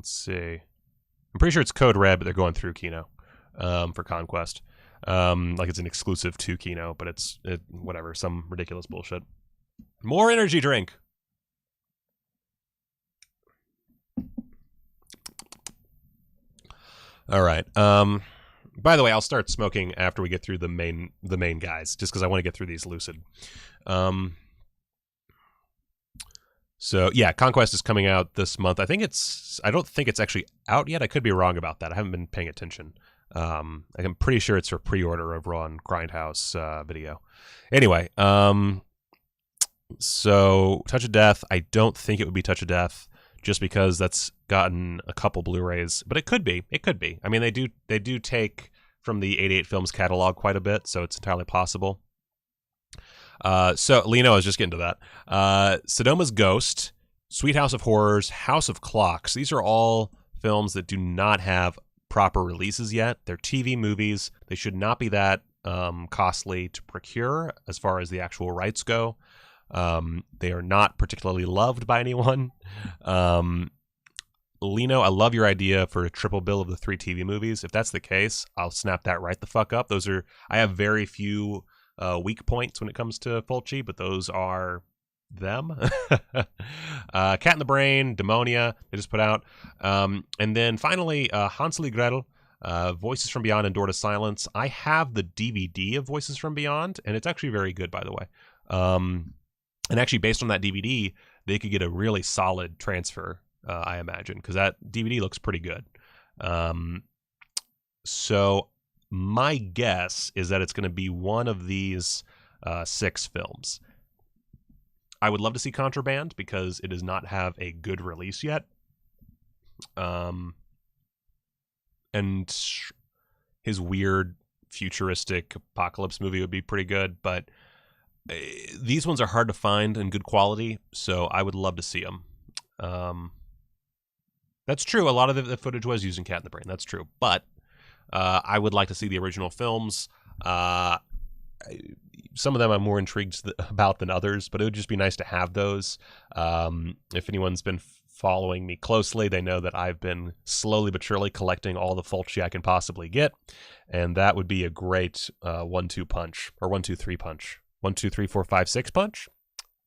S1: see. I'm pretty sure it's Code Red, but they're going through Kino for Conquest. Like it's an exclusive to Kino, but it's whatever, some ridiculous bullshit. More energy drink. All right. By the way, I'll start smoking after we get through the main guys, just because I want to get through these lucid. So yeah, Conquest is coming out this month. I don't think it's actually out yet. I could be wrong about that. I haven't been paying attention. I'm pretty sure it's for pre-order over on Grindhouse Video. Anyway, so Touch of Death, I don't think it would be Touch of Death just because that's gotten a couple Blu-rays, but it could be. It could be. I mean, they do take from the 88 Films catalog quite a bit, so it's entirely possible. So Lino, I was just getting to that. Sodoma's Ghost, Sweet House of Horrors, House of Clocks. These are all films that do not have proper releases yet. They're TV movies. They should not be that costly to procure as far as the actual rights go. They are not particularly loved by anyone. Lino, I love your idea for a triple bill of the 3 TV movies. If that's the case, I'll snap that right the fuck up. I have very few weak points when it comes to Fulci, but those are them. Cat in the Brain, Demonia, they just put out. And then finally, Hansel and Gretel, Voices from Beyond and Door to Silence. I have the DVD of Voices from Beyond, and it's actually very good, by the way. And actually, based on that DVD, they could get a really solid transfer, I imagine, because that DVD looks pretty good. So my guess is that it's going to be one of these 6 films. I would love to see Contraband because it does not have a good release yet. And his weird futuristic apocalypse movie would be pretty good, but these ones are hard to find in good quality, so I would love to see them. That's true. A lot of the footage was using Cat in the Brain. That's true. But I would like to see the original films. Some of them I'm more intrigued about than others, but it would just be nice to have those. If anyone's been following me closely, they know that I've been slowly but surely collecting all the Fulci I can possibly get, and that would be a great 1-2 punch, or 1-2-3 punch. 1, 2, 3, 4, 5, 6 punch.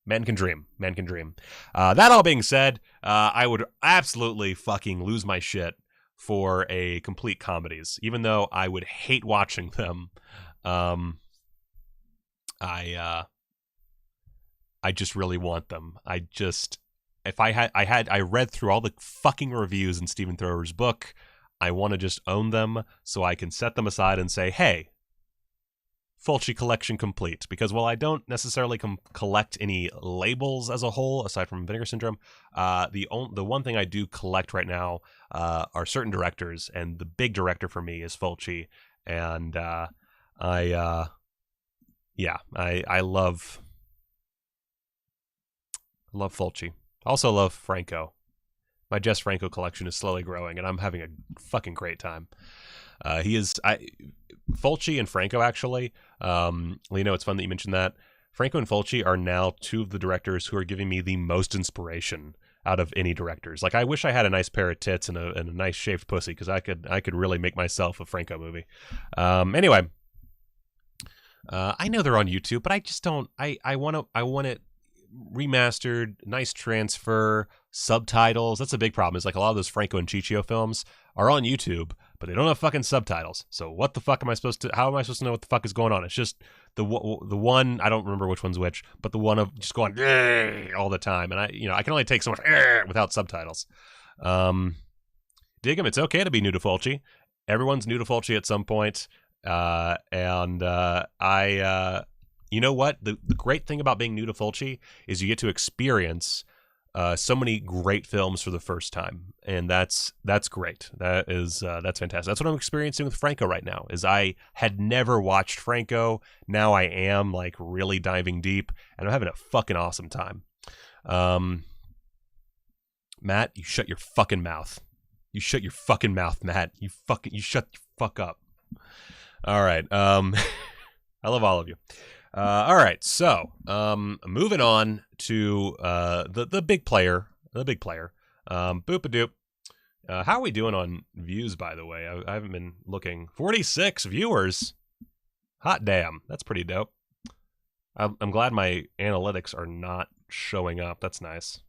S1: Man can dream. Man can dream. That all being said, I would absolutely fucking lose my shit for a complete comedies, even though I would hate watching them. I just really want them. I read through all the fucking reviews in Stephen Thrower's book. I want to just own them so I can set them aside and say, hey, Fulci collection complete. Because while I don't necessarily collect any labels as a whole, aside from Vinegar Syndrome, the one thing I do collect right now are certain directors, and the big director for me is Fulci, and I love Fulci. Also love Franco. My Jess Franco collection is slowly growing, and I'm having a fucking great time. Fulci and Franco, actually. Lino, it's fun that you mentioned that. Franco and Fulci are now 2 of the directors who are giving me the most inspiration out of any directors. Like, I wish I had a nice pair of tits and a nice shaved pussy, because I could really make myself a Franco movie. Anyway, I know they're on YouTube, but I just don't. I want it remastered, nice transfer, subtitles. That's a big problem. Is like a lot of those Franco and Ciccio films are on YouTube, but they don't have fucking subtitles. So what the fuck am I supposed to? How am I supposed to know what the fuck is going on? It's just the one. I don't remember which one's which, but the one of just going all the time, and I can only take so much without subtitles. Dig 'em. It's okay to be new to Fulci. Everyone's new to Fulci at some point, you know what? The great thing about being new to Fulci is you get to experience so many great films for the first time, and that's great. That's fantastic. That's what I'm experiencing with Franco right now. Is I had never watched Franco. Now I am like really diving deep, and I'm having a fucking awesome time. Matt, you shut your fucking mouth. You shut your fucking mouth, Matt. You shut your fuck up. All right. I love all of you. All right, so moving on to the big player, Boop-a-doop. How are we doing on views, by the way? I haven't been looking. 46 viewers. Hot damn, that's pretty dope. I'm glad my analytics are not showing up. That's nice.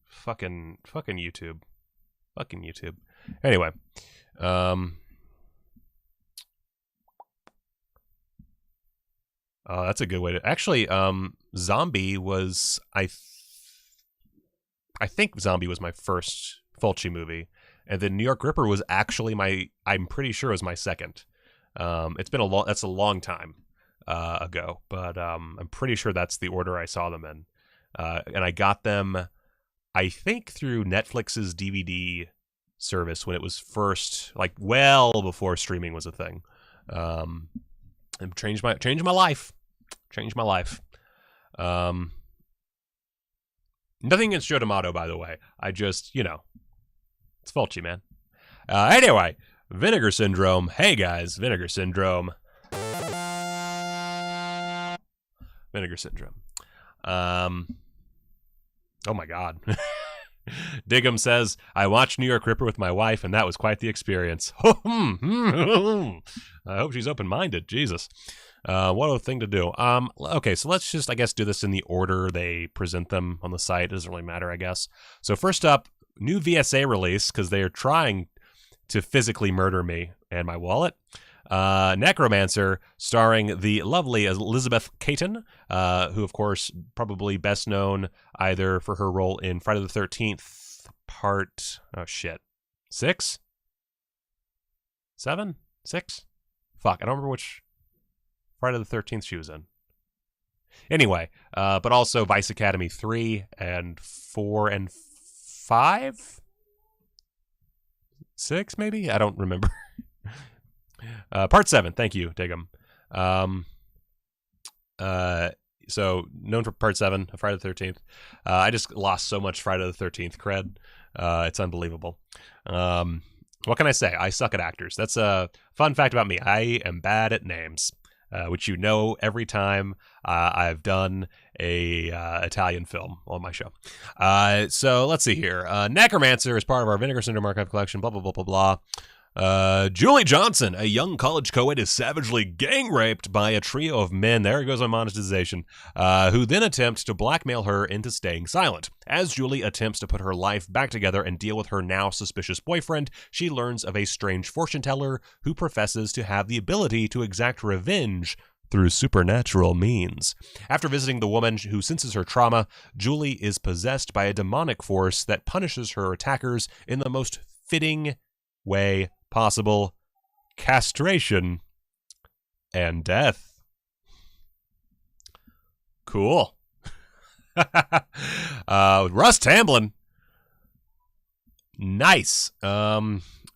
S1: Fucking YouTube. Fucking YouTube. Anyway, that's a good way to actually. Zombie was I think Zombie was my first Fulci movie, and then New York Ripper was actually I'm pretty sure it was my second. It's been that's a long time ago, but I'm pretty sure that's the order I saw them in, and I got them, I think, through Netflix's DVD service when it was first, like, well before streaming was a thing. And changed my life. Nothing against Joe D'Amato, by the way. I just, it's Fulci, man. Anyway, Vinegar Syndrome. Hey, guys, Vinegar Syndrome. Vinegar Syndrome. Oh, my God. Diggum says, I watched New York Ripper with my wife, and that was quite the experience. I hope she's open-minded. Jesus. What a thing to do. Okay, so let's just, I guess, do this in the order they present them on the site. It doesn't really matter, I guess. So first up, new VSA release, because they are trying to physically murder me and my wallet. Necromancer, starring the lovely Elizabeth Caton, who, of course, probably best known either for her role in Friday the 13th part... Oh, shit. 6? 7? 6? Fuck, I don't remember which Friday the 13th she was in. Anyway, but also Vice Academy 3 and 4 and 5? 6, maybe? I don't remember. Part 7, thank you, Diggum. So, known for Part 7 of Friday the 13th. I just lost so much Friday the 13th cred. It's unbelievable. What can I say? I suck at actors. That's a fun fact about me. I am bad at names, which you know every time I've done a Italian film on my show. So, let's see here. Necromancer is part of our Vinegar Syndrome archive collection, blah, blah, blah, blah, blah. Julie Johnson, a young college co-ed, is savagely gang raped by a trio of men. There goes my monetization. Who then attempt to blackmail her into staying silent. As Julie attempts to put her life back together and deal with her now suspicious boyfriend, she learns of a strange fortune teller who professes to have the ability to exact revenge through supernatural means. After visiting the woman who senses her trauma, Julie is possessed by a demonic force that punishes her attackers in the most fitting way possible: castration and death. Cool. Russ Tamblyn. Nice.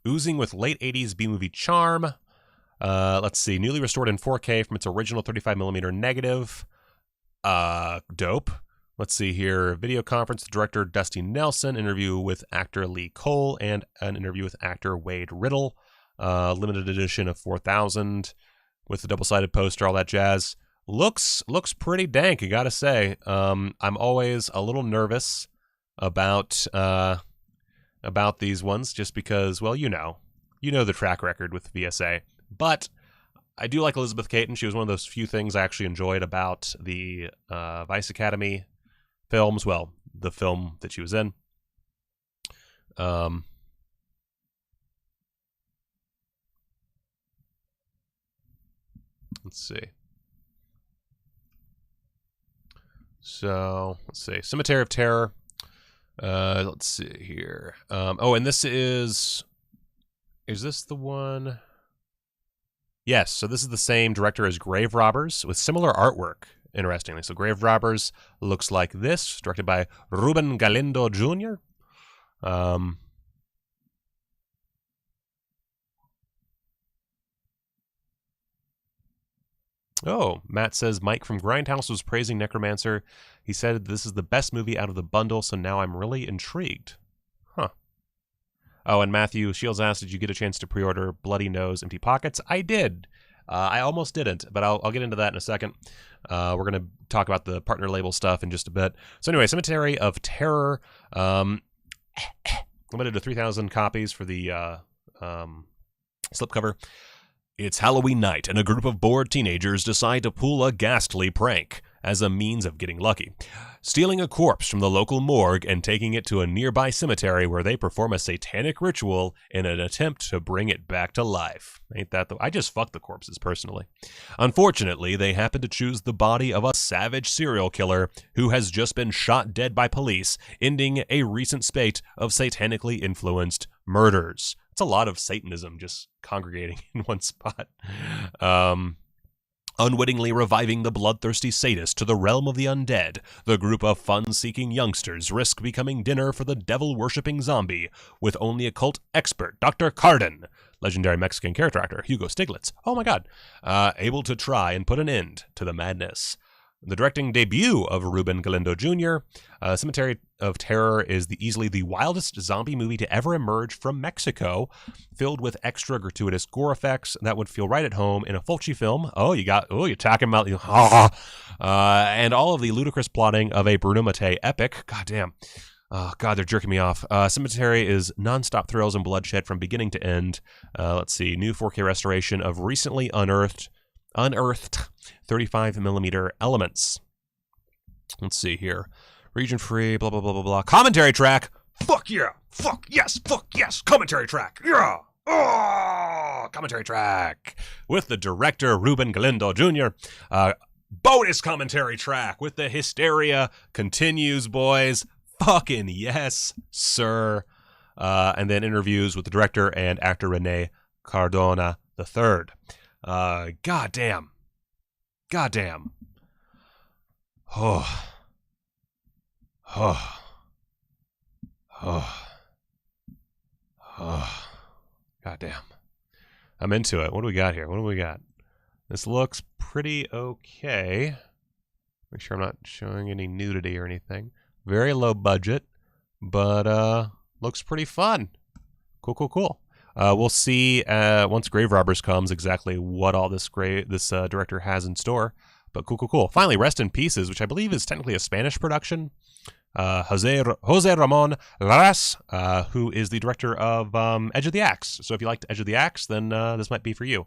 S1: Oozing with late 80s B-movie charm. Let's see. Newly restored in 4K from its original 35mm negative. Dope. Let's see here. Video conference with director Dusty Nelson, interview with actor Lee Cole, and an interview with actor Wade Riddle. Limited edition of 4,000 with the double-sided poster, all that jazz. Looks pretty dank, I gotta say. I'm always a little nervous about these ones, just because, well, you know the track record with VSA. But I do like Elizabeth Caton. She was one of those few things I actually enjoyed about the Vice Academy films. Well, the film that she was in. Let's see. So, let's see. Cemetery of Terror. Let's see here. Oh, and this is this the one? Yes, so this is the same director as Grave Robbers with similar artwork, interestingly. So Grave Robbers looks like this, directed by Ruben Galindo Jr. Oh, Matt says Mike from Grindhouse was praising Necromancer. He said this is the best movie out of the bundle, so now I'm really intrigued. Huh. Oh, and Matthew Shields asked, did you get a chance to pre-order Bloody Nose, Empty Pockets? I did. I almost didn't, but I'll get into that in a second. We're going to talk about the partner label stuff in just a bit. So anyway, Cemetery of Terror. Limited to 3,000 copies for the slipcover. It's Halloween night, and a group of bored teenagers decide to pull a ghastly prank as a means of getting lucky, stealing a corpse from the local morgue and taking it to a nearby cemetery where they perform a satanic ritual in an attempt to bring it back to life. Ain't that I just fuck the corpses, personally. Unfortunately, they happen to choose the body of a savage serial killer who has just been shot dead by police, ending a recent spate of satanically influenced murders. It's a lot of Satanism just congregating in one spot. Unwittingly reviving the bloodthirsty sadist to the realm of the undead, the group of fun-seeking youngsters risk becoming dinner for the devil-worshipping zombie, with only occult expert Dr. Cardin, legendary Mexican character actor Hugo Stiglitz, oh my god, able to try and put an end to the madness. the directing debut of Ruben Galindo Jr. Cemetery of Terror is easily the wildest zombie movie to ever emerge from Mexico, filled with extra gratuitous gore effects that would feel right at home in a Fulci film. You're talking about, and all of the ludicrous plotting of a Bruno Mattei epic. God damn. Oh, God, they're jerking me off. Cemetery is nonstop thrills and bloodshed from beginning to end. Let's see. New 4K restoration of recently unearthed 35mm elements. Let's see here. Region free, blah, blah, blah, blah, blah. Commentary track. Fuck yeah. Fuck yes. Fuck yes. Commentary track. Yeah. Oh, commentary track. With the director, Ruben Galindo Jr. Bonus commentary track with the hysteria continues, boys. Fucking yes, sir. And then interviews with the director and actor Rene Cardona III. Goddamn. Oh. Goddamn. I'm into it. What do we got here? This looks pretty okay. Make sure I'm not showing any nudity or anything. Very low budget, but looks pretty fun. Cool. We'll see once Grave Robbers comes exactly what all this director has in store. But cool. Finally, Rest in Pieces, which I believe is technically a Spanish production. Jose Ramon Larraz, who is the director of Edge of the Axe. So if you liked Edge of the Axe, then this might be for you.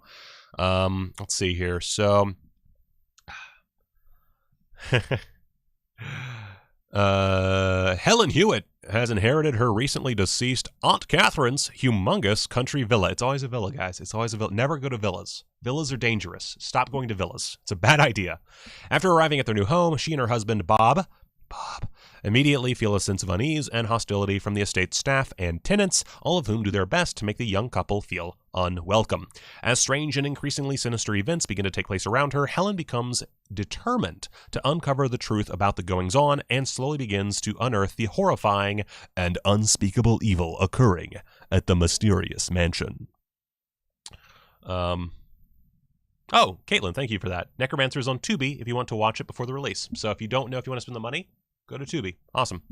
S1: Let's see here. So, Helen Hewitt has inherited her recently deceased Aunt Catherine's humongous country villa. It's always a villa, guys. It's always a villa. Never go to villas. Villas are dangerous. Stop going to villas. It's a bad idea. After arriving at their new home, she and her husband, Bob, immediately feel a sense of unease and hostility from the estate's staff and tenants, all of whom do their best to make the young couple feel unwelcome. As strange and increasingly sinister events begin to take place around her, Helen becomes determined to uncover the truth about the goings-on and slowly begins to unearth the horrifying and unspeakable evil occurring at the mysterious mansion. Oh, Caitlin, thank you for that. Necromancer's on Tubi if you want to watch it before the release. So if you don't know if you want to spend the money, go to Tubi. Awesome.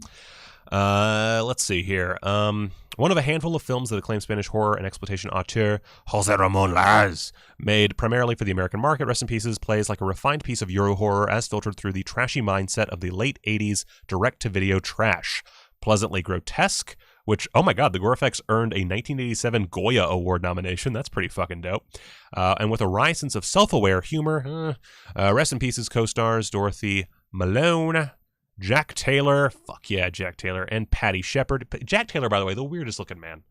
S1: Let's see here. One of a handful of films that acclaimed Spanish horror and exploitation auteur Jose Ramon Larraz made primarily for the American market, Rest in Pieces plays like a refined piece of Euro horror as filtered through the trashy mindset of the late 80s direct-to-video trash. Pleasantly grotesque, which, oh my god, the gore effects earned a 1987 Goya Award nomination. That's pretty fucking dope. And with a wry sense of self-aware humor, Rest in Pieces co-stars Dorothy Malone, Jack Taylor, fuck yeah, Jack Taylor, and Patty Shepard. Jack Taylor, by the way, the weirdest looking man,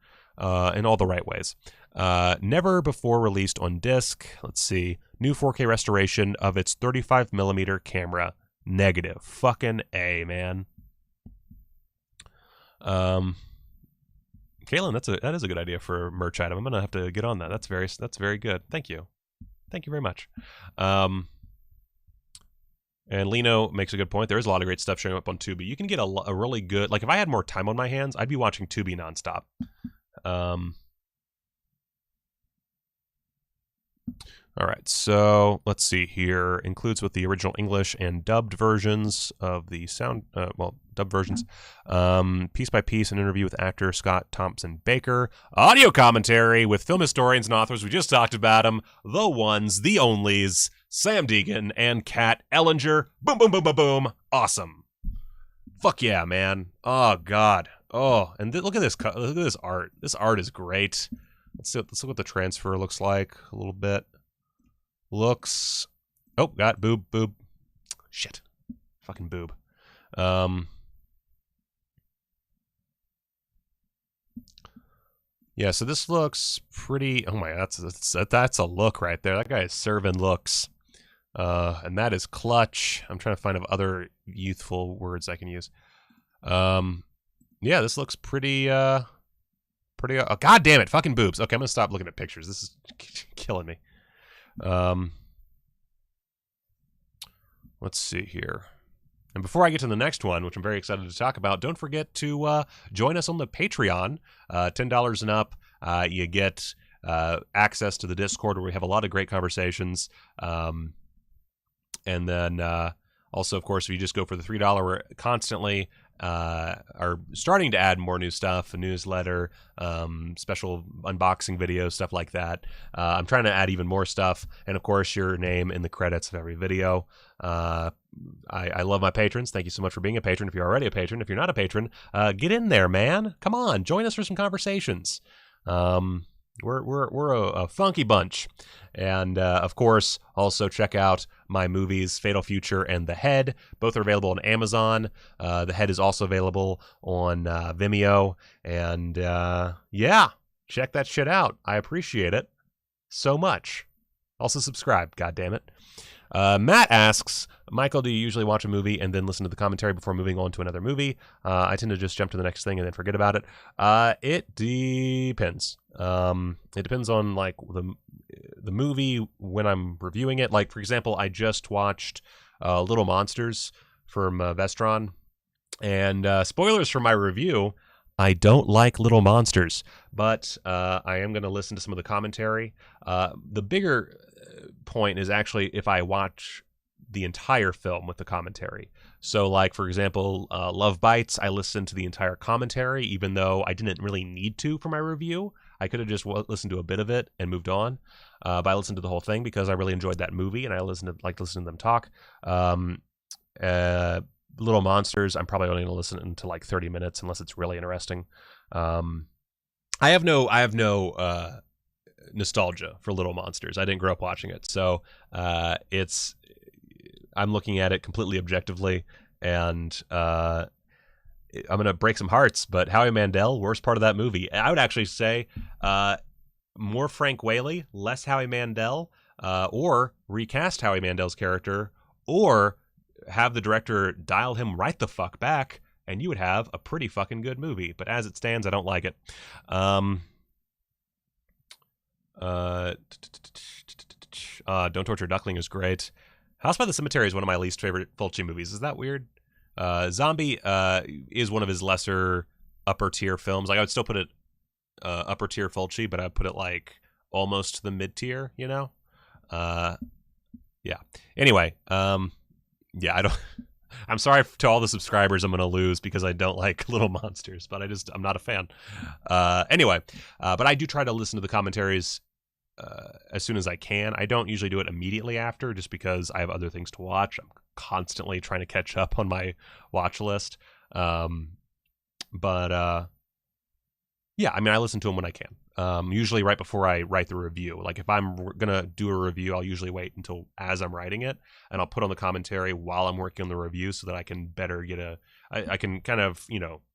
S1: in all the right ways. Never before released on disc. Let's see. New 4K restoration of its 35mm camera. Negative. Fucking A, man. Kaylin, that is a good idea for a merch item. I'm gonna have to get on that. That's very good. Thank you very much. And Lino makes a good point. There is a lot of great stuff showing up on Tubi. You can get a really good, like if I had more time on my hands, I'd be watching Tubi nonstop. All right, so let's see here. Includes with the original English and dubbed versions of the dubbed versions. Piece by piece, an interview with actor Scott Thompson Baker. Audio commentary with film historians and authors. We just talked about them. The ones, the onlys. Sam Deegan and Kat Ellinger. Boom, boom, boom, boom, boom. Awesome. Fuck yeah, man. Oh, God. Oh, and look at this. Look at this art. This art is great. Let's look what the transfer looks like a little bit. Looks... Oh, got boob. Shit. Fucking boob. Yeah, so this looks pretty... Oh my god, that's a look right there. That guy is serving looks. And that is clutch. I'm trying to find other youthful words I can use. Yeah, this looks pretty... oh, god damn it, fucking boobs. Okay, I'm gonna stop looking at pictures. This is killing me. Let's see here. And before I get to the next one, which I'm very excited to talk about, don't forget to join us on the Patreon. $10 and up, you get access to the Discord where we have a lot of great conversations. And then Also, of course, if you just go for the $3, we're constantly are starting to add more new stuff, a newsletter, special unboxing videos, stuff like that. I'm trying to add even more stuff, and of course your name in the credits of every video. I love my patrons. Thank you so much for being a patron. If you're already a patron, if you're not a patron, get in there, man. Come on, join us for some conversations. We're a funky bunch. And of course, also check out my movies, Fatal Future and The Head. Both are available on Amazon. The Head is also available on Vimeo. And yeah, check that shit out. I appreciate it so much. Also subscribe, goddammit. Matt asks, Michael, do you usually watch a movie and then listen to the commentary before moving on to another movie? I tend to just jump to the next thing and then forget about it. It depends. It depends on like the movie when I'm reviewing it. Like, for example, I just watched Little Monsters from Vestron, and spoilers for my review, I don't like Little Monsters, but I am going to listen to some of the commentary. The bigger point is actually if I watch the entire film with the commentary. So, like, for example, Love Bites, I listened to the entire commentary, even though I didn't really need to for my review. I could have just listened to a bit of it and moved on. But I listened to the whole thing because I really enjoyed that movie, and I like to listen to them talk. Little Monsters, I'm probably only going to listen to like 30 minutes unless it's really interesting. I have no nostalgia for Little Monsters. I didn't grow up watching it, so I'm looking at it completely objectively, and I'm going to break some hearts, but Howie Mandel, worst part of that movie. I would actually say more Frank Whaley, less Howie Mandel, or recast Howie Mandel's character, or have the director dial him right the fuck back, and you would have a pretty fucking good movie. But as it stands, I don't like it. Don't Torture Duckling is great. House by the Cemetery is one of my least favorite Fulci movies. Is that weird? Zombie is one of his lesser upper tier films. Like, I would still put it upper tier Fulci, but I'd put it like almost the mid tier, you know? Yeah. Anyway, yeah, I'm sorry to all the subscribers I'm going to lose because I don't like Little Monsters, but I'm not a fan. Anyway, but I do try to listen to the commentaries as soon as I can. I don't usually do it immediately after just because I have other things to watch. I'm constantly trying to catch up on my watch list. But yeah, I mean, I listen to them when I can. Usually right before I write the review. Like, if I'm going to do a review, I'll usually wait until as I'm writing it, and I'll put on the commentary while I'm working on the review so that I can better get I can kind of,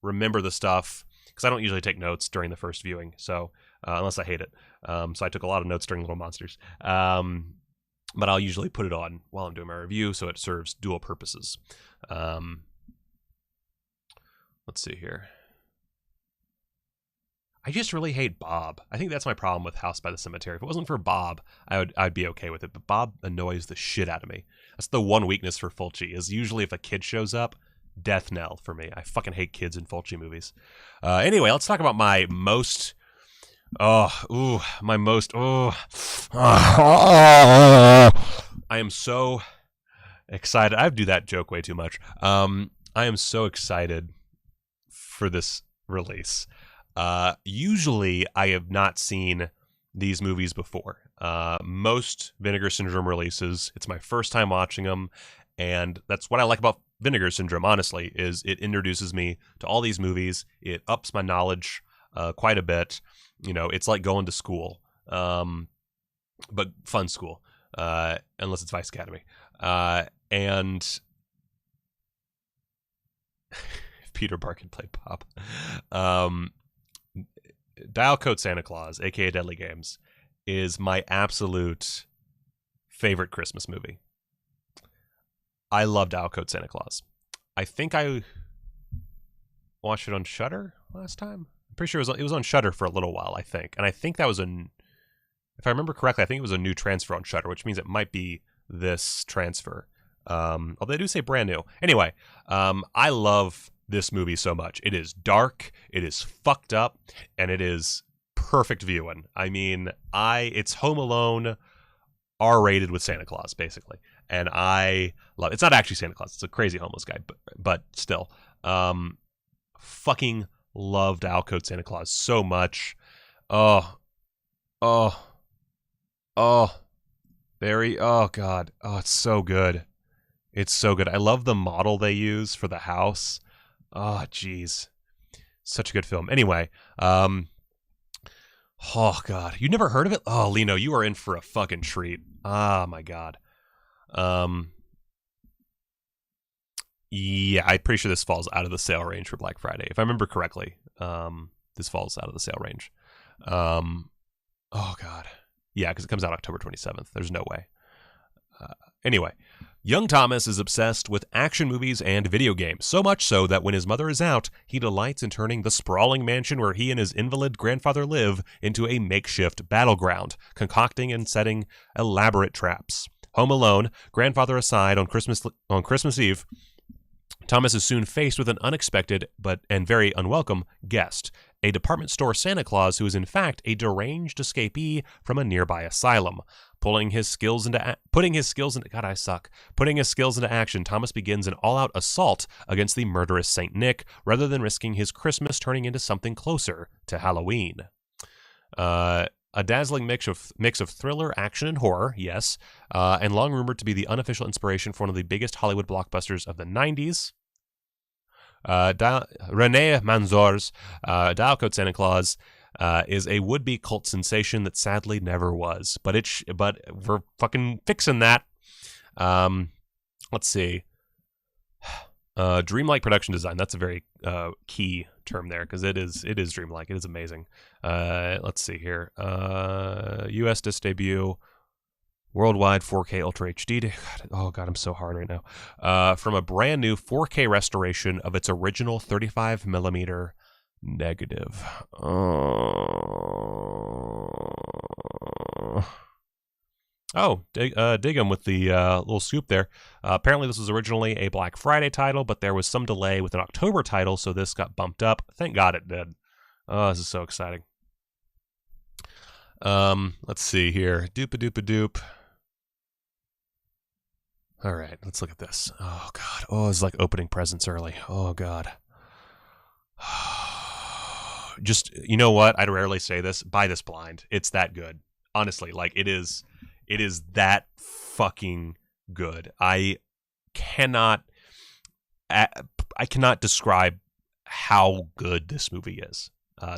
S1: remember the stuff, because I don't usually take notes during the first viewing, so unless I hate it. So I took a lot of notes during Little Monsters. But I'll usually put it on while I'm doing my review, so it serves dual purposes. Let's see here. I just really hate Bob. I think that's my problem with House by the Cemetery. If it wasn't for Bob, I'd be okay with it. But Bob annoys the shit out of me. That's the one weakness for Fulci, is usually if a kid shows up, death knell for me. I fucking hate kids in Fulci movies. Anyway, let's talk about my most... I am so excited. I do that joke way too much. I am so excited for this release. Usually I have not seen these movies before. Most Vinegar Syndrome releases, it's my first time watching them, and that's what I like about Vinegar Syndrome, honestly, is it introduces me to all these movies. It ups my knowledge quite a bit. It's like going to school, but fun school, unless it's Vice Academy. And if Peter Barkin played Bob. Dial Code Santa Claus, aka Deadly Games, is my absolute favorite Christmas movie. I love Dial Code Santa Claus. I think I watched it on Shudder last time. I'm pretty sure it was on Shudder for a little while, I think. And I think that was if I remember correctly, I think it was a new transfer on Shudder, which means it might be this transfer. Although they do say brand new. Anyway, I love this movie so much. It is dark, it is fucked up, and it is perfect viewing. I mean, it's Home Alone R-rated with Santa Claus, basically. And I love it's not actually Santa Claus. It's a crazy homeless guy, but still. Fucking loved Al Coat Santa Claus so much. Oh, very, oh God. Oh, it's so good. It's so good. I love the model they use for the house. Oh, jeez. Such a good film. Anyway, oh God. You never heard of it? Oh, Lino, you are in for a fucking treat. Oh my God. Yeah, I'm pretty sure this falls out of the sale range for Black Friday. If I remember correctly, this falls out of the sale range. Oh God. Yeah, because it comes out October 27th. There's no way. Anyway, young Thomas is obsessed with action movies and video games, so much so that when his mother is out, he delights in turning the sprawling mansion where he and his invalid grandfather live into a makeshift battleground, concocting and setting elaborate traps. Home alone, grandfather aside on Christmas Eve, Thomas is soon faced with an unexpected and very unwelcome guest, a department store Santa Claus who is in fact a deranged escapee from a nearby asylum. Putting his skills into action, Thomas begins an all-out assault against the murderous Saint Nick, rather than risking his Christmas turning into something closer to Halloween. A dazzling mix of thriller, action, and horror, yes, and long rumored to be the unofficial inspiration for one of the biggest Hollywood blockbusters of the 90s. René Manzor's Dial Code Santa Claus is a would-be cult sensation that sadly never was. But we're fucking fixing that. Let's see. Dreamlike production design. That's a very key term there, because it is dreamlike. It is amazing. Let's see here. U.S. disc debut. Worldwide 4K Ultra HD. God, oh God, I'm so hard right now. From a brand new 4K restoration of its original 35mm negative. Dig 'em with the little scoop there. Apparently this was originally a Black Friday title, but there was some delay with an October title, so this got bumped up. Thank God it did. Oh, this is so exciting. Let's see here. Doop-a-doop-a-doop. All right, let's look at this. Oh, God. Oh, it's like opening presents early. Oh, God. Just, you know what? I rarely say this. Buy this blind. It's that good. Honestly, like, it is that fucking good. I cannot describe how good this movie is.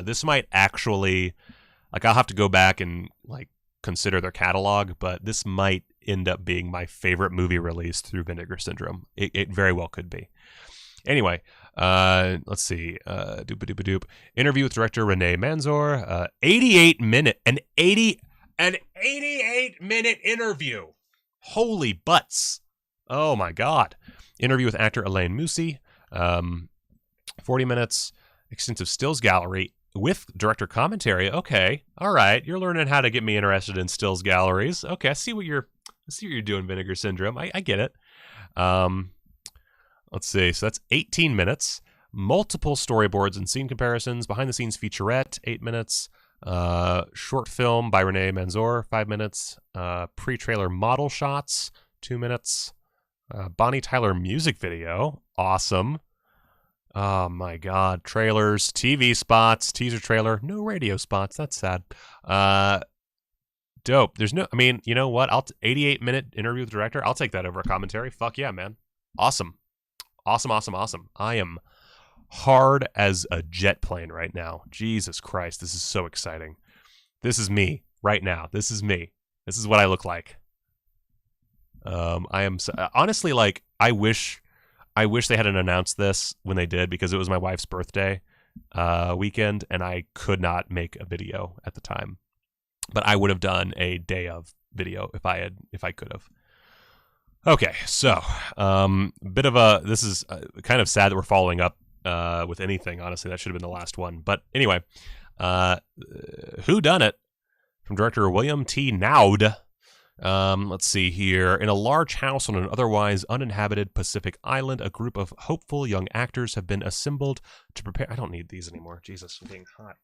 S1: This might actually, like, I'll have to go back and, like, consider their catalog, but this might end up being my favorite movie released through Vinegar Syndrome. It very well could be. Anyway, let's see. Doop-a-doop-a-doop. Interview with director René Manzor. 88-minute interview. Holy butts. Oh my God. Interview with actor Alain Moussi. 40 minutes. Extensive stills gallery with director commentary. Okay. All right. You're learning how to get me interested in stills galleries. Okay. I see what you're doing, Vinegar Syndrome. I get it. Let's see. So that's 18 minutes. Multiple storyboards and scene comparisons. Behind the scenes featurette, 8 minutes. Short film by René Manzor, 5 minutes. Pre-trailer model shots, 2 minutes. Bonnie Tyler music video, awesome. Oh my God, trailers, TV spots, teaser trailer, no radio spots. That's sad. Dope. There's no, I mean, you know what? 88-minute interview with the director. I'll take that over a commentary. Fuck yeah, man. Awesome. Awesome. I am hard as a jet plane right now. Jesus Christ, this is so exciting. This is me right now. This is me. This is what I look like. I am honestly, like, I wish they hadn't announced this when they did, because it was my wife's birthday weekend and I could not make a video at the time. But I would have done a day of video if I could have. Okay, so this is kind of sad that we're following up with anything. Honestly, that should have been the last one. But anyway, Who Done It from director William T. Naud. Let's see here. In a large house on an otherwise uninhabited Pacific island, a group of hopeful young actors have been assembled to prepare. I don't need these anymore. Jesus, I'm being hot.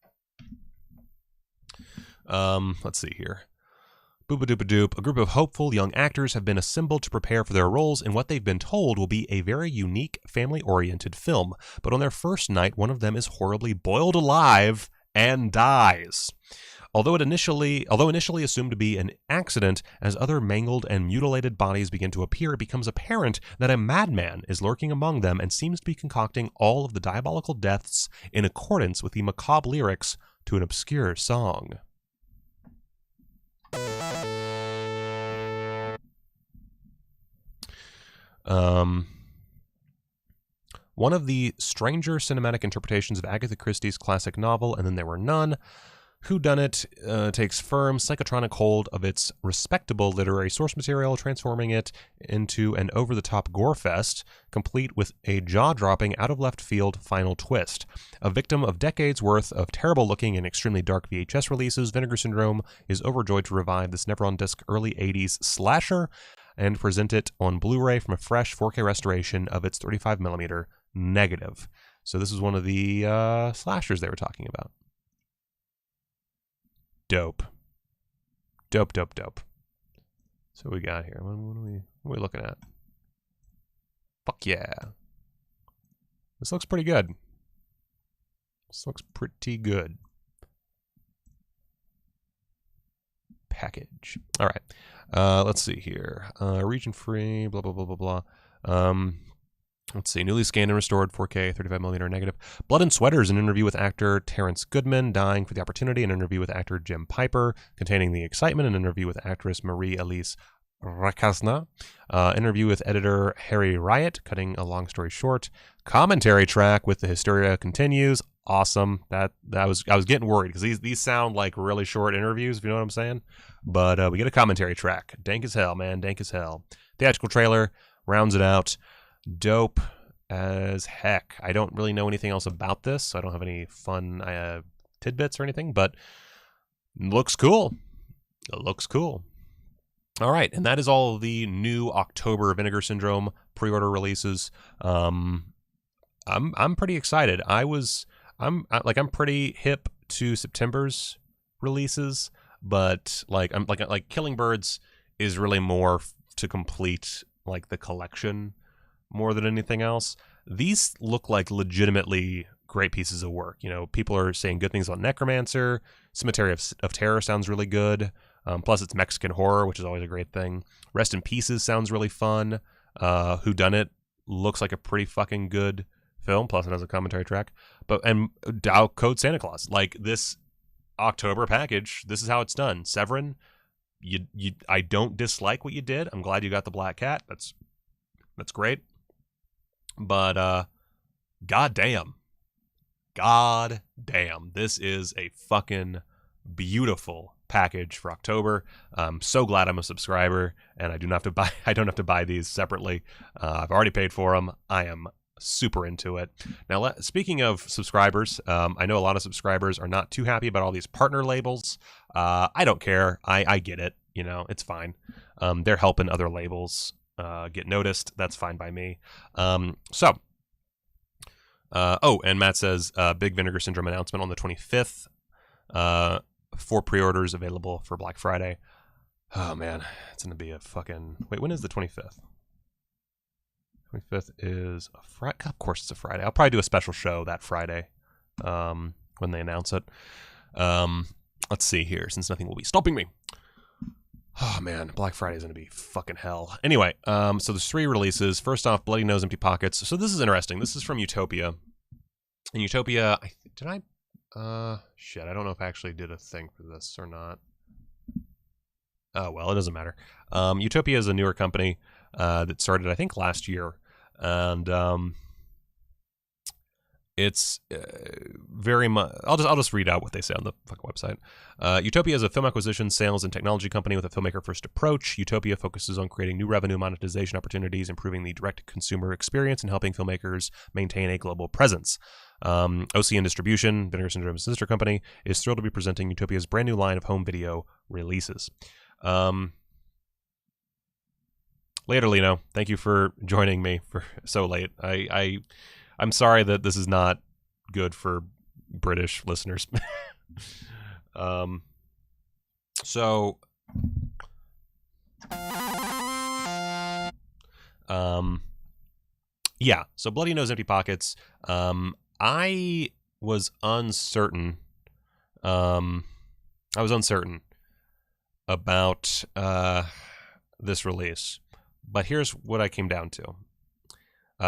S1: Let's see here. Booba-dooba-doop. A group of hopeful young actors have been assembled to prepare for their roles in what they've been told will be a very unique, family-oriented film. But on their first night, one of them is horribly boiled alive and dies. Although initially assumed to be an accident, as other mangled and mutilated bodies begin to appear, it becomes apparent that a madman is lurking among them and seems to be concocting all of the diabolical deaths in accordance with the macabre lyrics to an obscure song. One of the stranger cinematic interpretations of Agatha Christie's classic novel, And Then There Were None, whodunit takes firm psychotronic hold of its respectable literary source material, transforming it into an over-the-top gore fest, complete with a jaw-dropping, out-of-left-field final twist. A victim of decades' worth of terrible-looking and extremely dark VHS releases, Vinegar Syndrome is overjoyed to revive this never-on-disc early 80s slasher and present it on Blu-ray from a fresh 4K restoration of its 35mm negative. So this is one of the slashers they were talking about. Dope. Dope. So what we got here? What are we looking at? Fuck yeah. This looks pretty good. Package. All right. Let's see here. Region free, blah, blah, blah, blah, blah. Let's see. Newly scanned and restored 4K 35mm negative. Blood and Sweaters, an interview with actor Terrence Goodman, dying for the opportunity. An interview with actor Jim Piper, containing the excitement. An interview with actress Marie-Elise Rakasna. Interview with editor Harry Riot, cutting a long story short. Commentary track with The Hysteria Continues. Awesome. I was getting worried because these sound like really short interviews, if you know what I'm saying. But we get a commentary track. Dank as hell, man. Dank as hell. Theatrical trailer rounds it out. Dope as heck. I don't really know anything else about this, so I don't have any fun tidbits or anything, but looks cool. It looks cool. All right, and that is all the new October Vinegar Syndrome pre-order releases. I'm pretty excited. I'm pretty hip to September's releases, but like Killing Birds is really more to complete like the collection more than anything else. These look like legitimately great pieces of work. You know, people are saying good things about Necromancer. Cemetery of Terror sounds really good. Plus, it's Mexican horror, which is always a great thing. Rest in Pieces sounds really fun. Whodunit looks like a pretty fucking good film. Plus, it has a commentary track. And Dow Code Santa Claus. Like this October package, this is how it's done. Severin, I don't dislike what you did. I'm glad you got the Black Cat. That's great. But god damn, this is a fucking beautiful package for October. I'm so glad I'm a subscriber and I don't have to buy these separately. I've already paid for them. I am super into it. Now, speaking of subscribers, I know a lot of subscribers are not too happy about all these partner labels. I don't care. I get it. You know, it's fine. They're helping other labels get noticed. That's fine by me. And Matt says big Vinegar Syndrome announcement on the 25th. 4 pre-orders available for Black Friday. Oh man, it's gonna be a fucking wait. When is the 25th? 25th is a Friday. Of course, it's a Friday. I'll probably do a special show that Friday when they announce it. Let's see here, since nothing will be stopping me. Oh man, Black Friday is gonna be fucking hell. Anyway, so there's 3 releases. First off, Bloody Nose, Empty Pockets. So this is interesting. This is from Utopia. And Utopia, I don't know if I actually did a thing for this or not. Oh well, it doesn't matter. Utopia is a newer company that started, I think, last year, and it's very much. I'll just read out what they say on the fucking website. Utopia is a film acquisition, sales, and technology company with a filmmaker-first approach. Utopia focuses on creating new revenue monetization opportunities, improving the direct-to-consumer experience, and helping filmmakers maintain a global presence. OCN Distribution, Vinegar Syndrome's sister company, is thrilled to be presenting Utopia's brand new line of home video releases. Later, Lino. Thank you for joining me for so late. I'm sorry that this is not good for British listeners. So Yeah, so Bloody Nose, Empty Pockets. I was uncertain. I was uncertain about this release, but here's what I came down to.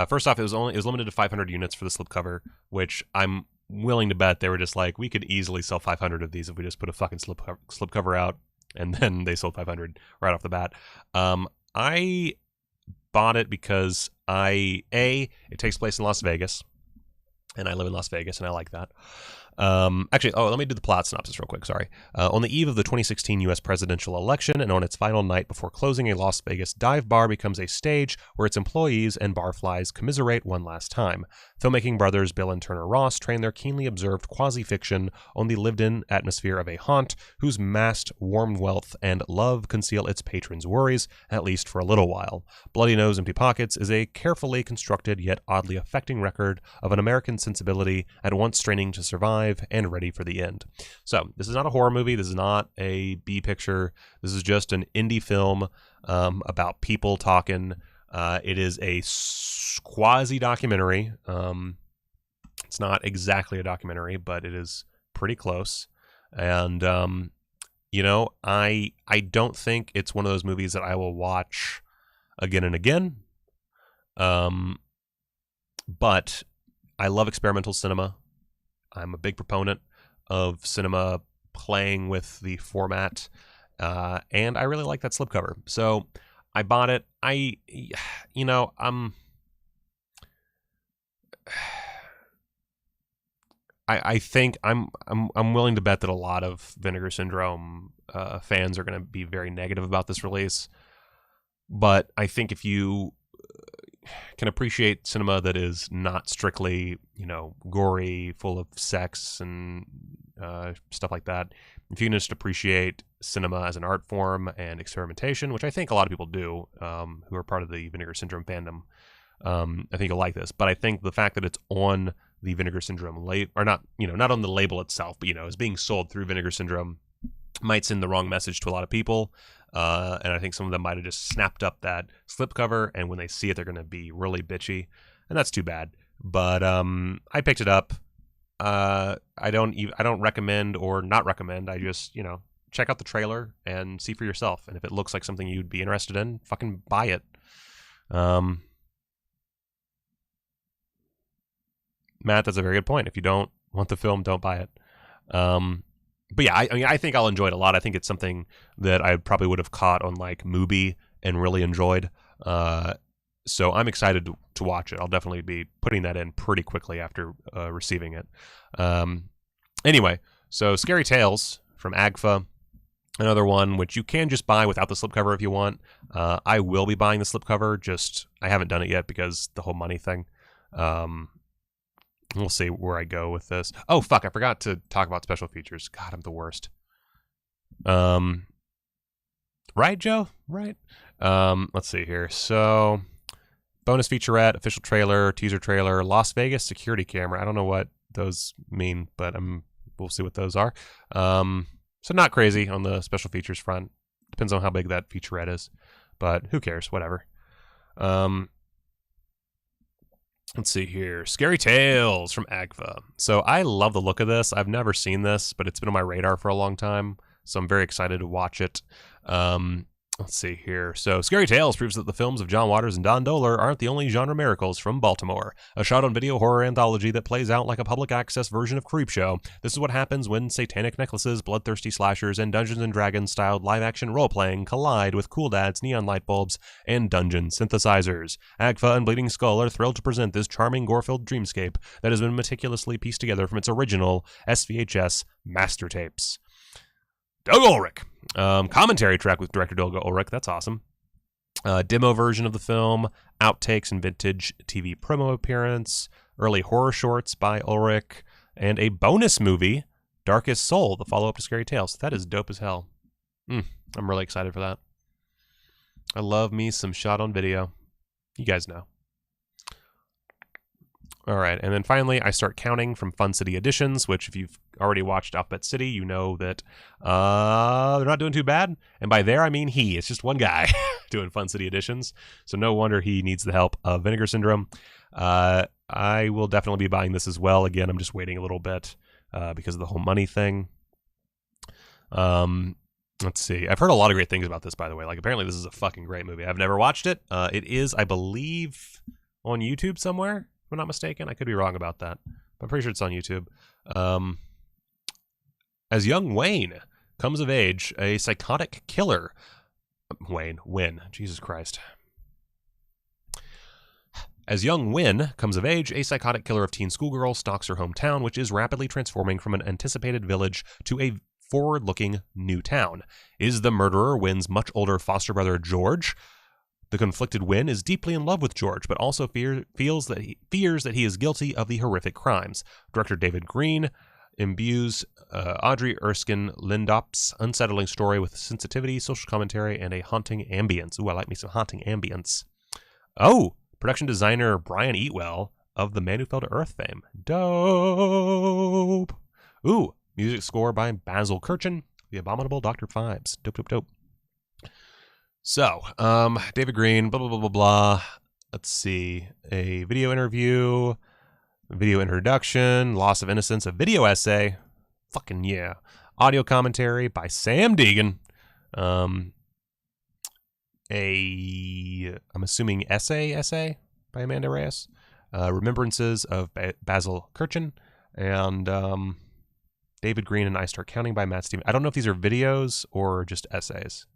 S1: First off, it was limited to 500 units for the slipcover, which I'm willing to bet they were just like, we could easily sell 500 of these if we just put a fucking slipcover out, and then they sold 500 right off the bat. I bought it because it takes place in Las Vegas, and I live in Las Vegas, and I like that. Actually, let me do the plot synopsis real quick, sorry. On the eve of the 2016 U.S. presidential election and on its final night before closing, a Las Vegas dive bar becomes a stage where its employees and barflies commiserate one last time. Filmmaking brothers Bill and Turner Ross train their keenly observed quasi-fiction on the lived-in atmosphere of a haunt whose masked, warm wealth and love conceal its patrons' worries, at least for a little while. Bloody Nose, Empty Pockets is a carefully constructed yet oddly affecting record of an American sensibility at once straining to survive and ready for the end. So, this is not a horror movie. This is not a B picture. This is just an indie film about people talking. It is a quasi-documentary. It's not exactly a documentary, but it is pretty close. And, I don't think it's one of those movies that I will watch again and again. But I love experimental cinema. I'm a big proponent of cinema playing with the format, and I really like that slipcover. So I bought it. I think I'm willing to bet that a lot of Vinegar Syndrome fans are going to be very negative about this release. But I think if you can appreciate cinema that is not strictly, gory, full of sex and stuff like that, if you can just appreciate cinema as an art form and experimentation, which I think a lot of people do, who are part of the Vinegar Syndrome fandom, I think you'll like this. But I think the fact that it's on the Vinegar Syndrome label, or not, not on the label itself, but is being sold through Vinegar Syndrome, might send the wrong message to a lot of people. And I think some of them might have just snapped up that slipcover, and when they see it, they're going to be really bitchy, and that's too bad. But I picked it up. I don't recommend or not recommend. I just check out the trailer and see for yourself, and if it looks like something you'd be interested in, fucking buy it. Matt, that's a very good point. If you don't want the film, don't buy it. But yeah, I think I'll enjoy it a lot. I think it's something that I probably would have caught on like Mubi and really enjoyed. So I'm excited to watch it. I'll definitely be putting that in pretty quickly after receiving it. Anyway, so Scary Tales from AGFA, another one which you can just buy without the slipcover if you want. I will be buying the slipcover, just I haven't done it yet because the whole money thing. We'll see where I go with this. Oh, fuck, I forgot to talk about special features. God, I'm the worst. Right, Joe? Right. Let's see here. So, bonus featurette, official trailer, teaser trailer, Las Vegas security camera. I don't know what those mean, but we'll see what those are. So not crazy on the special features front. Depends on how big that featurette is, but who cares? Whatever. Let's see here. Scary Tales from AGFA. So I love the look of this. I've never seen this, but it's been on my radar for a long time, so I'm very excited to watch it. Let's see here. So Scary Tales proves that the films of John Waters and Don Dohler aren't the only genre miracles from Baltimore. A shot-on-video horror anthology that plays out like a public access version of Creepshow. This is what happens when satanic necklaces, bloodthirsty slashers, and Dungeons & Dragons-styled live-action role-playing collide with cool dads, neon light bulbs, and dungeon synthesizers. AGFA and Bleeding Skull are thrilled to present this charming gore-filled dreamscape that has been meticulously pieced together from its original SVHS master tapes. Doug Ulrich. Commentary track with director Doug Ulrich. That's awesome. Demo version of the film, outtakes and vintage TV promo appearance, early horror shorts by Ulrich, and a bonus movie, Darkest Soul, the follow-up to Scary Tales. That is dope as hell. I'm really excited for that. I love me some shot on video. You guys know. All right, and then finally, I start counting from Fun City Editions, which if you've already watched Alphabet City, you know that they're not doing too bad. And by there, I mean he. It's just one guy doing Fun City Editions, so no wonder he needs the help of Vinegar Syndrome. I will definitely be buying this as well. Again, I'm just waiting a little bit because of the whole money thing. Let's see. I've heard a lot of great things about this, by the way. Like, apparently this is a fucking great movie. I've never watched it. It is, I believe, on YouTube somewhere. If I'm not mistaken. I could be wrong about that. But I'm pretty sure it's on YouTube. As young Wayne comes of age, a psychotic killer. Wynn. Jesus Christ. As young Wynn comes of age, a psychotic killer of teen schoolgirls stalks her hometown, which is rapidly transforming from an anticipated village to a forward-looking new town. Is the murderer Wynn's much older foster brother George? The conflicted Wynn is deeply in love with George, but also fears that he is guilty of the horrific crimes. Director David Green imbues Audrey Erskine Lindop's unsettling story with sensitivity, social commentary, and a haunting ambience. Ooh, I like me some haunting ambience. Oh, production designer Brian Eatwell of the Man Who Fell to Earth fame. Dope. Ooh, music score by Basil Kirchen, The Abominable Dr. Phibes. Dope. So, David Green, blah, blah, blah, blah, blah. Let's see. A video interview, video introduction, Loss of Innocence, a video essay. Fucking yeah. Audio commentary by Sam Deegan. I'm assuming essay by Amanda Reyes. Remembrances of Basil Kirchen. And David Green and I Start Counting by Matt Stevens. I don't know if these are videos or just essays.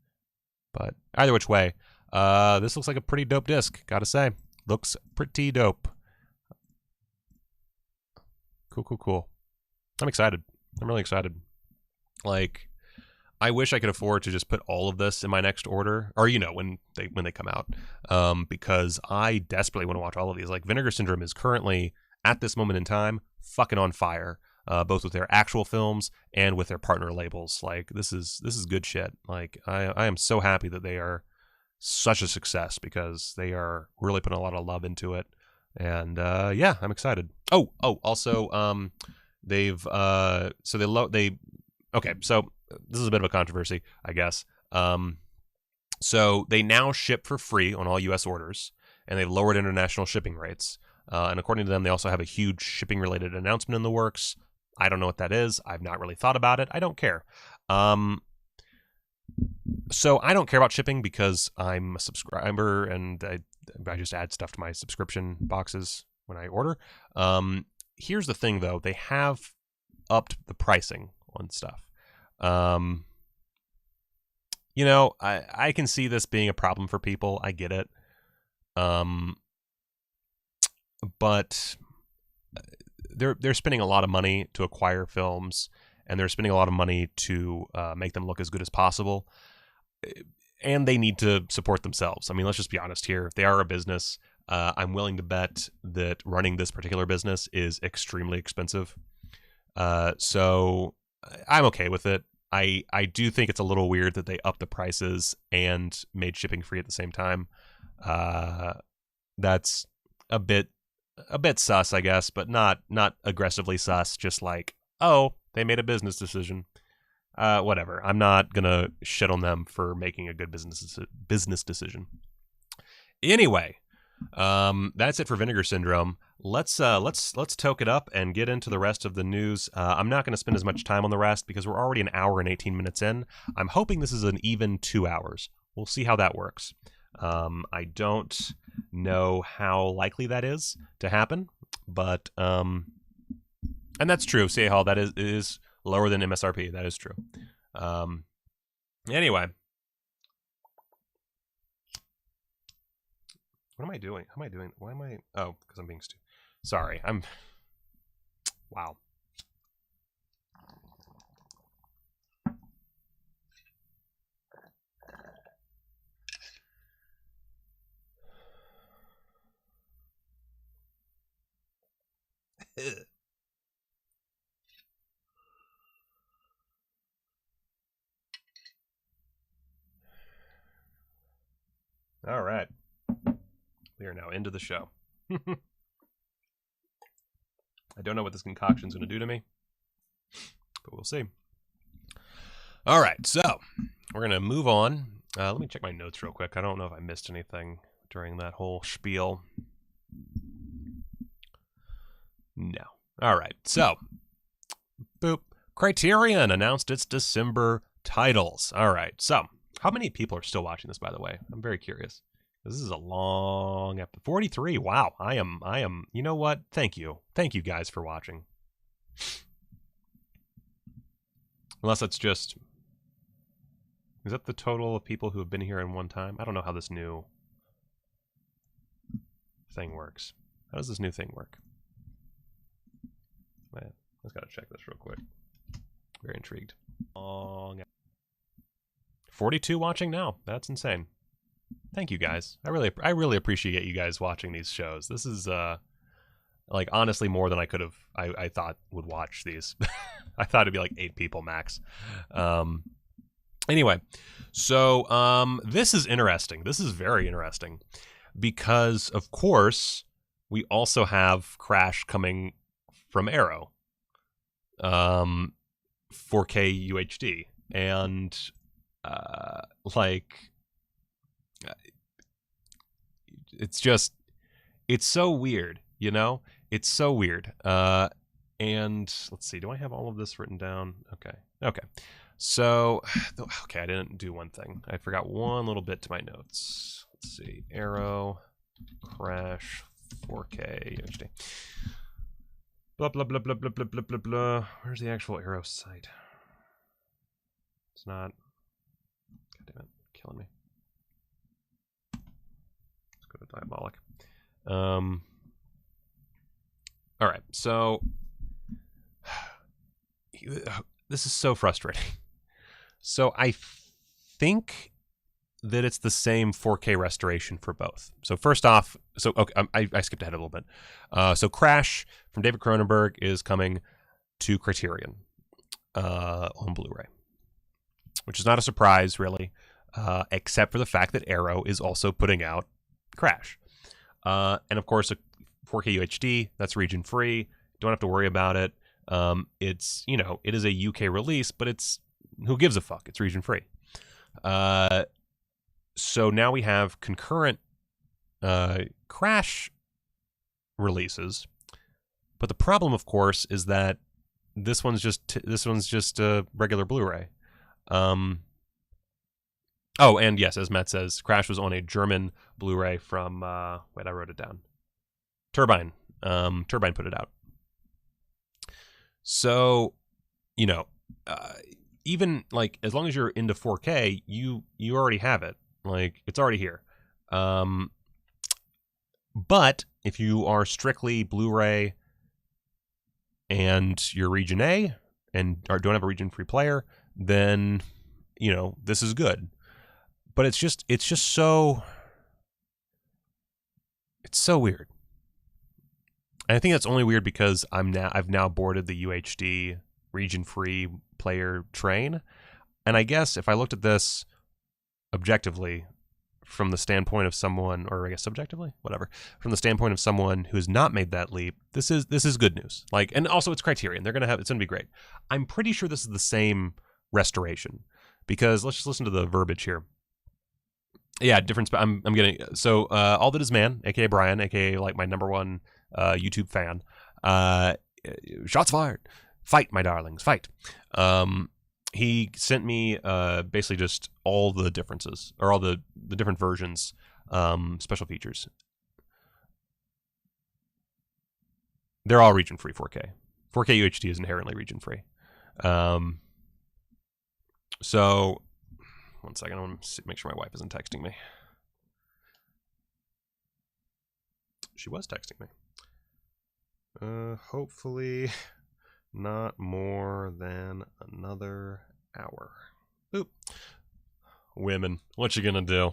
S1: But either which way, this looks like a pretty dope disc, gotta say. Looks pretty dope. Cool. I'm excited. I'm really excited. Like, I wish I could afford to just put all of this in my next order, or when they come out, because I desperately want to watch all of these. Like, Vinegar Syndrome is currently at this moment in time fucking on fire. Both with their actual films and with their partner labels. Like, this is good shit. Like, I am so happy that they are such a success because they are really putting a lot of love into it. And yeah, I'm excited. Also, they've okay, so this is a bit of a controversy, I guess. So they now ship for free on all U.S. orders, and they've lowered international shipping rates. And according to them, they also have a huge shipping-related announcement in the works. I don't know what that is. I've not really thought about it. I don't care. So I don't care about shipping because I'm a subscriber and I just add stuff to my subscription boxes when I order. Here's the thing, though. They have upped the pricing on stuff. I can see this being a problem for people. I get it. But they're spending a lot of money to acquire films, and they're spending a lot of money to make them look as good as possible. And they need to support themselves. I mean, let's just be honest here. If they are a business, I'm willing to bet that running this particular business is extremely expensive. So I'm okay with it. I do think it's a little weird that they upped the prices and made shipping free at the same time. That's a bit sus, I guess, but not aggressively sus. Just like, oh, they made a business decision. Whatever. I'm not gonna shit on them for making a good business decision. Anyway, that's it for Vinegar Syndrome. Let's toke it up and get into the rest of the news. I'm not going to spend as much time on the rest because we're already an hour and 18 minutes in. I'm hoping this is an even 2 hours. We'll see how that works. I don't know how likely that is to happen, but and that's true. CA Hall, that is lower than MSRP. That is true. Anyway. What am I doing? How am I doing? Why am I? Oh, because I'm being stupid. Sorry. Wow. All right. We are now into the show. I don't know what this concoction's going to do to me, but we'll see. All right, so we're going to move on. Let me check my notes real quick. I don't know if I missed anything during that whole spiel. No. All right, so, boop. Criterion announced its December titles. All right, so how many people are still watching this, by the way? I'm very curious. This is a long episode. 43. Wow. I am, you know what? Thank you. Thank you guys for watching. Unless it's just, is that the total of people who have been here in one time? I don't know how this new thing works. How does this new thing work? Man, I just gotta check this real quick. Very intrigued. Long. 42 watching now. That's insane. Thank you guys. I really appreciate you guys watching these shows. This is like honestly more than I could have I thought would watch these. I thought it'd be like 8 people max. Anyway, so this is interesting. This is very interesting because of course we also have Crash coming from Arrow. 4K UHD and like it's so weird, you know? It's so weird. And let's see, do I have all of this written down? Okay. So, okay, I didn't do one thing. I forgot one little bit to my notes. Let's see, Arrow, Crash, 4K UHD. Blah, blah, blah, blah, blah, blah, blah, blah, blah. Where's the actual Arrow site? It's not. God damn it, killing me. Let's go to Diabolic. All right, so this is so frustrating. So I think that it's the same 4K restoration for both. So first off, so okay, I skipped ahead a little bit. So Crash from David Cronenberg is coming to Criterion on Blu-ray, which is not a surprise really, except for the fact that Arrow is also putting out Crash. And of course, a 4K UHD, that's region free. Don't have to worry about it. It's, you know, it is a UK release, but it's, who gives a fuck? It's region free. So now we have concurrent Crash releases, but the problem, of course, is that this one's just a regular Blu-ray. Oh, and yes, as Matt says, Crash was on a German Blu-ray from wait, I wrote it down. Turbine. Turbine put it out. So, you know, even like as long as you're into 4K, you already have it. Like it's already here. But if you are strictly Blu-ray and you're region A and don't have a region free player, then you know this is good. But it's just so weird. And I think that's only weird because I've now boarded the UHD region free player train. And I guess if I looked at this objectively from the standpoint of someone, or I guess subjectively, whatever, from the standpoint of someone who has not made that leap, this is good news. Like, and also it's Criterion. It's gonna be great. I'm pretty sure this is the same restoration because let's just listen to the verbiage here. Yeah, difference. I'm getting so All That Is Man, aka Brian, aka like my #1 YouTube fan. Shots fired. Fight, my darlings, fight. He sent me basically just all the differences, or all the different versions, special features. They're all region free 4K. 4K UHD is inherently region free. So, one second, I want to make sure my wife isn't texting me. She was texting me. Hopefully not more than another hour. Oop. Women, what you gonna do?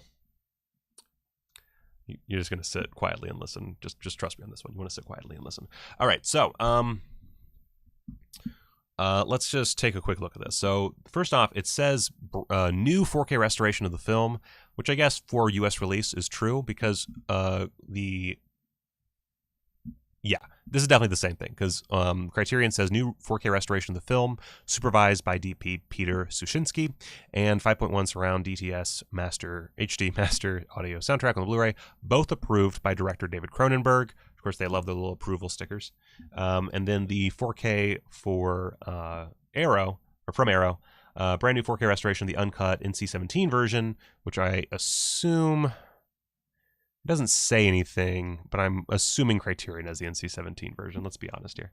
S1: You're just gonna sit quietly and listen. Just trust me on this one. You want to sit quietly and listen. All right, so let's just take a quick look at this. So first off, it says new 4K restoration of the film, which I guess for US release is true because the Yeah, this is definitely the same thing, because Criterion says new 4K restoration of the film, supervised by DP Peter Sushinsky, and 5.1 surround DTS master HD master audio soundtrack on the Blu-ray, both approved by director David Cronenberg. Of course, they love the little approval stickers. And then the 4K for Arrow, or from Arrow, brand new 4K restoration of the uncut NC-17 version, which I assume... It doesn't say anything, but I'm assuming Criterion has the NC-17 version. Let's be honest here.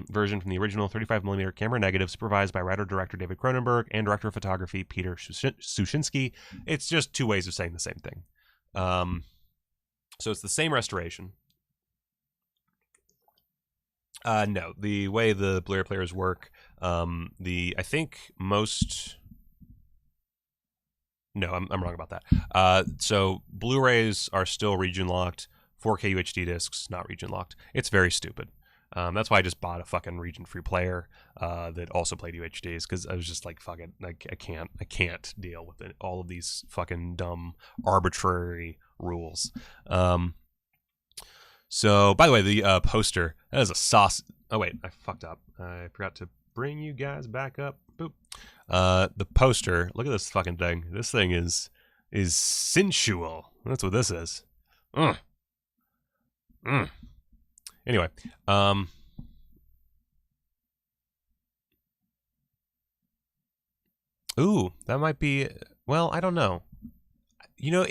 S1: Version from the original 35mm camera negative, supervised by writer-director David Cronenberg and director of photography Peter Sushinsky. It's just two ways of saying the same thing. So it's the same restoration. No, the way the Blu-ray players work, I think most... No, I'm wrong about that. So Blu-rays are still region locked. 4K UHD discs not region locked. It's very stupid. That's why I just bought a fucking region-free player that also played UHDs, because I was just like, fuck it, I can't deal with it. All of these fucking dumb, arbitrary rules. So, by the way, the poster, that is a sauce. Oh wait, I fucked up. I forgot to bring you guys back up. Boop. The poster, look at this fucking thing. This thing is sensual. That's what this is. Anyway, ooh, that might be, well, I don't know. You know,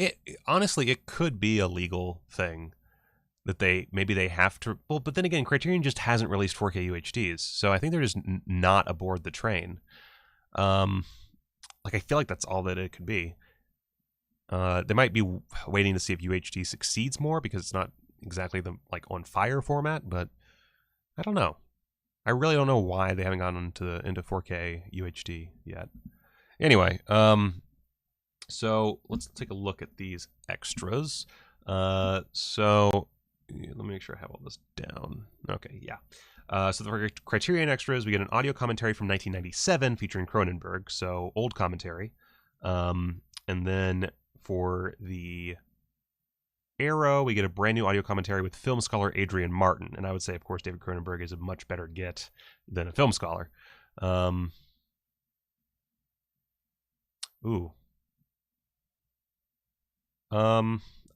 S1: honestly, it could be a legal thing that maybe they have to, well, but then again, Criterion just hasn't released 4K UHDs, so I think they're just not aboard the train. Like, I feel like that's all that it could be. They might be waiting to see if UHD succeeds more, because it's not exactly the, like, on fire format, but I don't know. I really don't know why they haven't gone into 4K UHD yet. Anyway, so let's take a look at these extras. So let me make sure I have all this down. Okay, yeah. So the Criterion extras, we get an audio commentary from 1997 featuring Cronenberg, so old commentary. And then for the Arrow, we get a brand new audio commentary with film scholar Adrian Martin. And I would say, of course, David Cronenberg is a much better get than a film scholar. I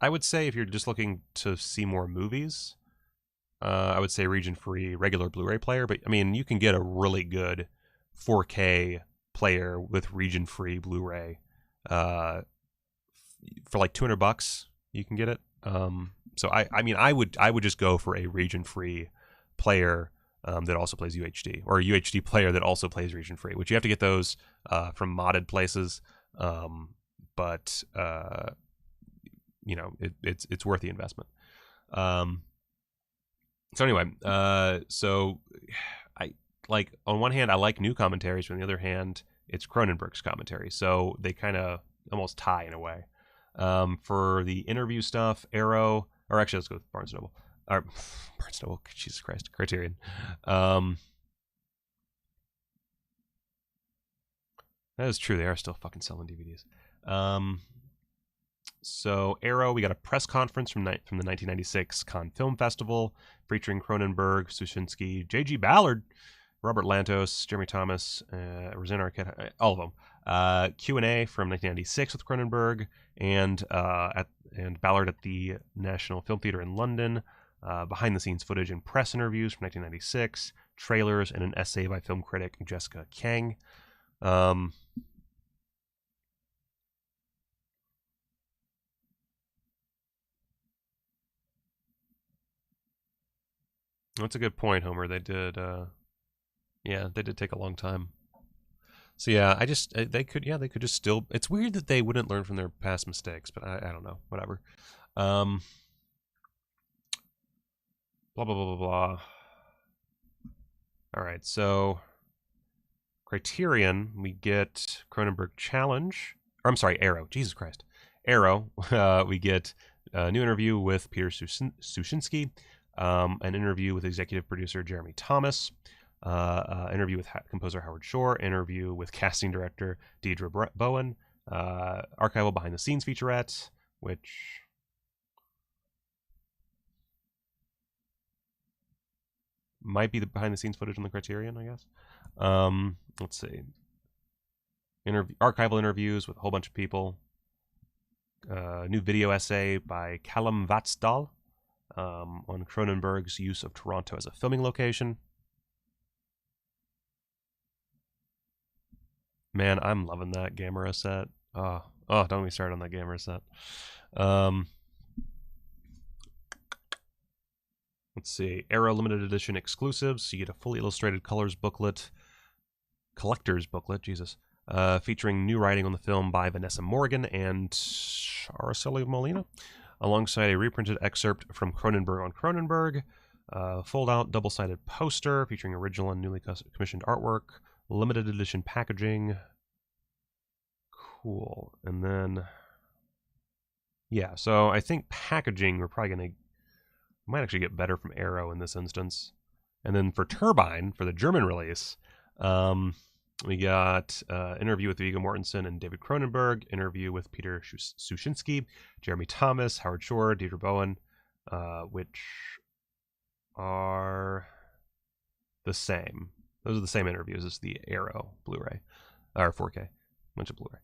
S1: would say if you're just looking to see more movies, I would say region-free regular Blu-ray player. But, I mean, you can get a really good 4K player with region-free Blu-ray for like $200. You can get it. So I mean, I would just go for a region-free player that also plays UHD, or a UHD player that also plays region-free, which you have to get those from modded places. But you know, it's worth the investment. So anyway, so I like, on one hand, I like new commentaries, but on the other hand, it's Cronenberg's commentary, so they kind of almost tie in a way. For the interview stuff, Arrow, or actually, let's go with Barnes Noble. Or Barnes Noble, Jesus Christ, Criterion. That is true. They are still fucking selling DVDs. So Arrow, we got a press conference from the 1996 Cannes Film Festival featuring Cronenberg, Sushinsky, J.G. Ballard, Robert Lantos, Jeremy Thomas, Rosanna Arquette, all of them. Q&A from 1996 with Cronenberg and Ballard at the National Film Theatre in London. Behind-the-scenes footage and press interviews from 1996, trailers, and an essay by film critic Jessica Kang. That's a good point, Homer. They did, yeah, they did take a long time. So yeah, they could just still. It's weird that they wouldn't learn from their past mistakes, but I don't know, whatever. Blah blah blah blah blah. All right, so Criterion, we get Cronenberg Challenge. Or I'm sorry, Arrow. Jesus Christ, Arrow. We get a new interview with Peter Sushinsky. An interview with executive producer Jeremy Thomas, interview with composer Howard Shore, interview with casting director Deidre Bowen, archival behind-the-scenes featurette, which might be the behind-the-scenes footage on the Criterion, I guess. Let's see. Archival interviews with a whole bunch of people. New video essay by Callum Vatsdal on Cronenberg's use of Toronto as a filming location. Man, I'm loving that Gamera set. Oh, don't get me started on that Gamera set. Let's see. Arrow limited edition exclusives. So you get a fully illustrated colors booklet. Collector's booklet, Jesus. Featuring new writing on the film by Vanessa Morgan and Araceli Molina, alongside a reprinted excerpt from Cronenberg on Cronenberg. Fold-out double-sided poster featuring original and newly commissioned artwork. Limited edition packaging. Cool. And then, yeah, so I think packaging we're probably going to, might actually get better from Arrow in this instance. And then for Turbine, for the German release, we got interview with Viggo Mortensen and David Cronenberg, interview with Peter Sushinsky, Jeremy Thomas, Howard Shore, Deirdre Bowen, which are the same. Those are the same interviews as the Arrow Blu-ray, or 4K, bunch of Blu-ray.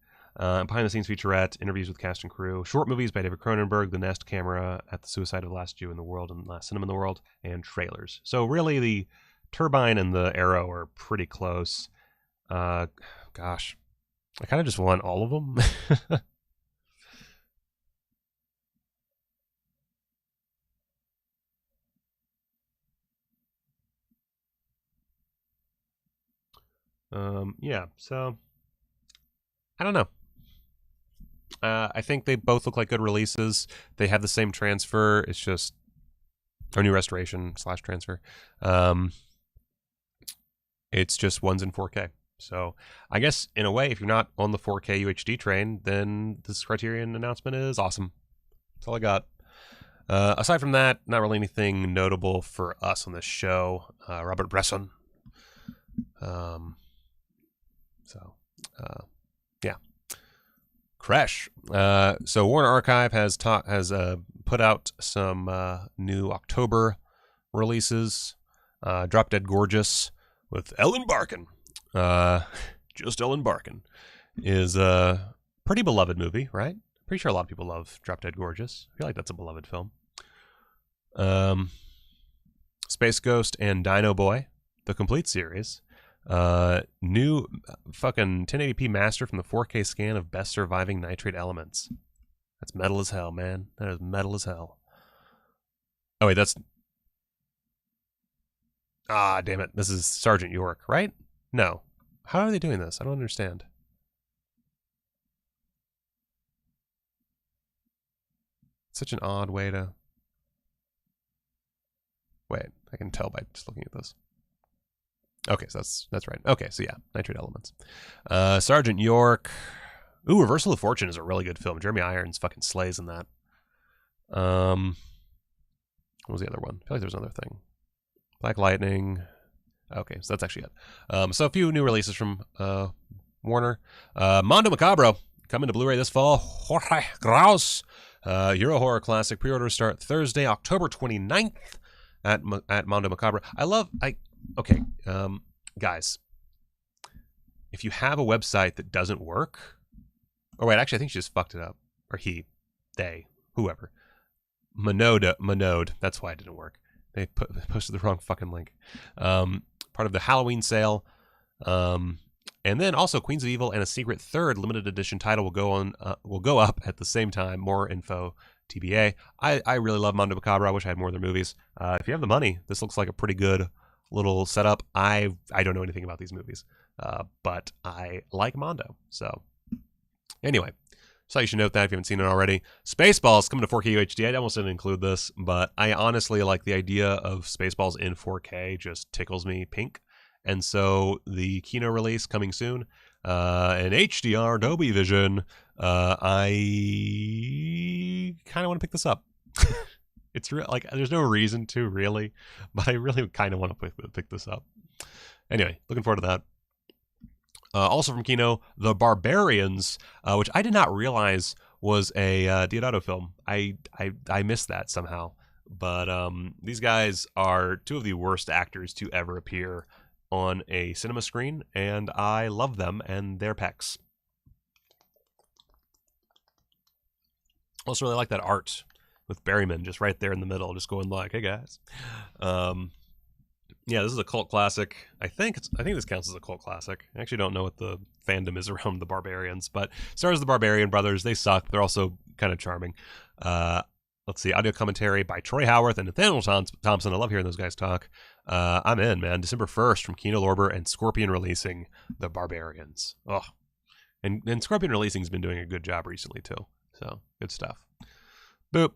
S1: Behind-the-scenes featurette, interviews with cast and crew, short movies by David Cronenberg, The Nest, Camera, At the Suicide of the Last Jew in the World and Last Cinema in the World, and trailers. So really the Turbine and the Arrow are pretty close. Gosh, I kind of just want all of them. Yeah, so I don't know. I think they both look like good releases. They have the same transfer. It's just or new restoration / transfer. It's just one's in 4K. So I guess in a way, if you're not on the 4K UHD train, then this Criterion announcement is awesome. That's all I got. Aside from that, not really anything notable for us on this show. Robert Bresson. Yeah. Crash. So Warner Archive has put out some new October releases. Drop Dead Gorgeous with Ellen Barkin. Just Ellen Barkin is a pretty beloved movie, right? Pretty sure a lot of people love Drop Dead Gorgeous. I feel like that's a beloved film. Space Ghost and Dino Boy, the complete series. New fucking 1080p master from the 4K scan of best surviving nitrate elements. That's metal as hell, man. That is metal as hell. Oh wait, that's... Ah, damn it. This is Sergeant York, right? No. How are they doing this? I don't understand. Such an odd way to... Wait, I can tell by just looking at this. Okay, so that's right. Okay, so yeah, Nitrate Elements. Sergeant York. Ooh, Reversal of Fortune is a really good film. Jeremy Irons fucking slays in that. What was the other one? I feel like there was another thing. Black Lightning. Okay, so that's actually it. So a few new releases from Warner. Mondo Macabro, coming to Blu-ray this fall. Jorge Graus. Euro horror classic. Pre-orders start Thursday, October 29th at Mondo Macabro. Okay, guys, if you have a website that doesn't work, or wait, actually, I think she just fucked it up, or he, they, whoever, Monode, that's why it didn't work. They posted the wrong fucking link. Part of the Halloween sale, and then also Queens of Evil and a secret third limited edition title will go up at the same time. More info, TBA. I really love Mondo Macabro. I wish I had more of their movies. If you have the money, this looks like a pretty good little setup. I don't know anything about these movies, but I like Mondo. So anyway, so you should note that if you haven't seen it already. Spaceballs coming to 4K UHD. I almost didn't include this, but I honestly like the idea of Spaceballs in 4K. Just tickles me pink. And so the Kino release coming soon, an HDR Dolby Vision. I kind of want to pick this up. It's real, like there's no reason to really, but I really kind of want to pick this up. Anyway, looking forward to that. Also from Kino, The Barbarians, which I did not realize was a Deodato film. I missed that somehow. But these guys are two of the worst actors to ever appear on a cinema screen, and I love them and their pecs. Also really like that art with Berryman just right there in the middle, just going like, "Hey guys." Yeah, this is a cult classic. I think this counts as a cult classic. I actually don't know what the fandom is around the Barbarians, but stars the Barbarian brothers. They suck. They're also kind of charming. Let's see, audio commentary by Troy Howarth and Nathaniel Thompson. I love hearing those guys talk. I'm in, man. December 1st from Kino Lorber and Scorpion releasing The Barbarians. Oh, and Scorpion Releasing's been doing a good job recently too. So good stuff. Boop.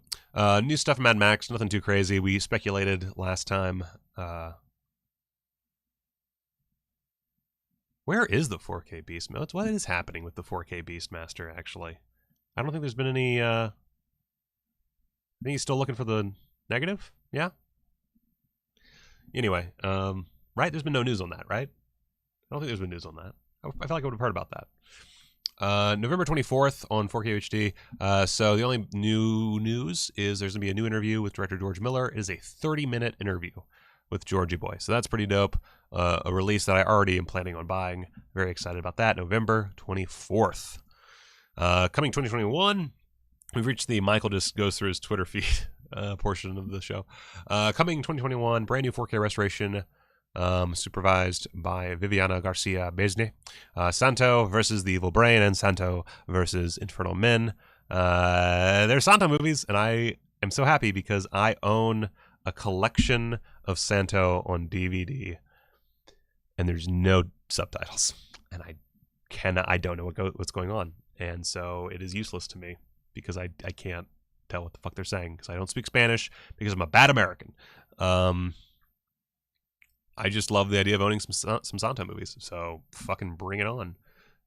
S1: New stuff from Mad Max. Nothing too crazy. We speculated last time. Where is the 4K Beastmaster? What is happening with the 4K Beastmaster, actually? I don't think there's been any... I think he's still looking for the negative? Yeah? Anyway, right? There's been no news on that, right? I don't think there's been news on that. I feel like I would have heard about that. November 24th on 4K HD. So the only new news is there's going to be a new interview with director George Miller. It is a 30-minute interview with Georgie Boy. So that's pretty dope. A release that I already am planning on buying. Very excited about that. November 24th. Coming 2021, we've reached the Michael just goes through his Twitter feed portion of the show. Coming 2021, brand new 4K restoration, supervised by Viviana Garcia Besne. Santo versus the Evil Brain and Santo versus Infernal Men. They're Santo movies, and I am so happy because I own a collection of Santo on DVD, and there's no subtitles, and I don't know what's going on, and so it is useless to me because I can't tell what the fuck they're saying because I don't speak Spanish because I'm a bad American. I just love the idea of owning some Santo movies, so fucking bring it on.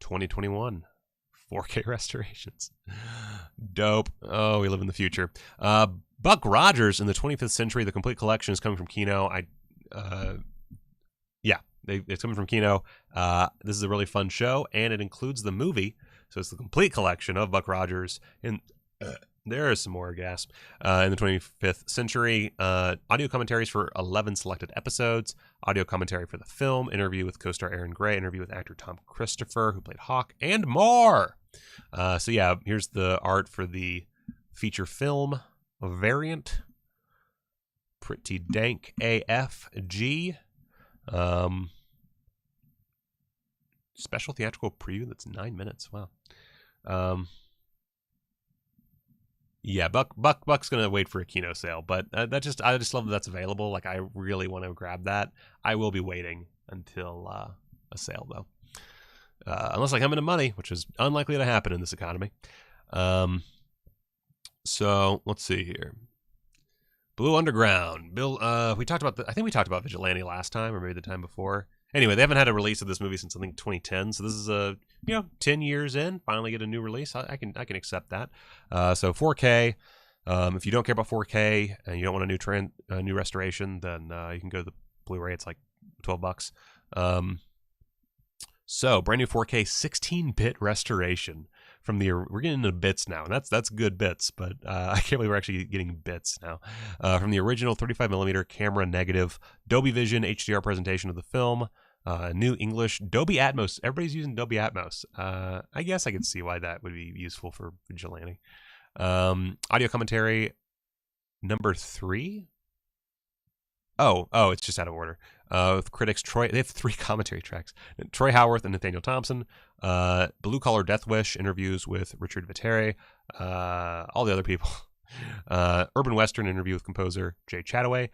S1: 2021 4K restorations. Dope. Oh, we live in the future. Buck Rogers in the 25th Century, the complete collection is coming from Kino. It's coming from Kino. This is a really fun show, and it includes the movie. So it's the complete collection of Buck Rogers. And there is some more gasp. In the 25th Century, audio commentaries for 11 selected episodes, audio commentary for the film, interview with co-star Aaron Gray, interview with actor Tom Christopher, who played Hawk, and more. So yeah, here's the art for the feature film variant. Pretty dank AFG. Special theatrical preview that's 9 minutes. Wow. Yeah, Buck's gonna wait for a Kino sale, but I just love that that's available. Like, I really want to grab that. I will be waiting until a sale though, unless I come into money, which is unlikely to happen in this economy. So let's see here. Blue Underground. Bill, we talked about I think we talked about Vigilante last time, or maybe the time before. Anyway, they haven't had a release of this movie since I think 2010, so this is 10 years in. Finally get a new release. I can accept that. So 4K. If you don't care about 4K and you don't want a new restoration, then you can go to the Blu-ray. It's like $12. So brand new 4K 16-bit restoration from we're getting into bits now, and that's good bits, but I can't believe we're actually getting bits now. From the original 35mm camera negative Dolby Vision HDR presentation of the film, new English Dolby Atmos. Everybody's using Dolby Atmos. I guess I could see why that would be useful for Vigilante. Audio commentary number 3. Oh, it's just out of order. With critics they have 3 commentary tracks. Troy Howarth and Nathaniel Thompson. Blue Collar Death Wish interviews with Richard Viteri. All the other people. Urban Western interview with composer Jay Chataway.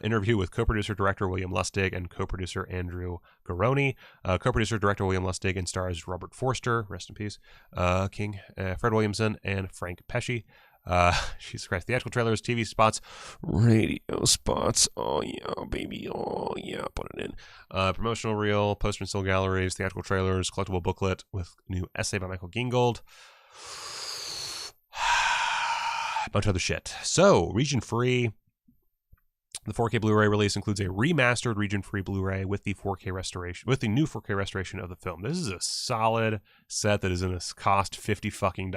S1: Interview with co-producer director William Lustig and co-producer Andrew Garoni. Co-producer director William Lustig and stars Robert Forster, rest in peace, King, Fred Williamson, and Frank Pesci. She's correct. Theatrical trailers, TV spots, radio spots. Oh yeah, baby. Oh yeah, put it in. Promotional reel, poster and still galleries, theatrical trailers, collectible booklet with new essay by Michael Gingold. A bunch of other shit. So, region free. The 4K Blu-ray release includes a remastered region-free Blu-ray with the 4K restoration, with the new 4K restoration of the film. This is a solid set that is going to cost $50 fucking.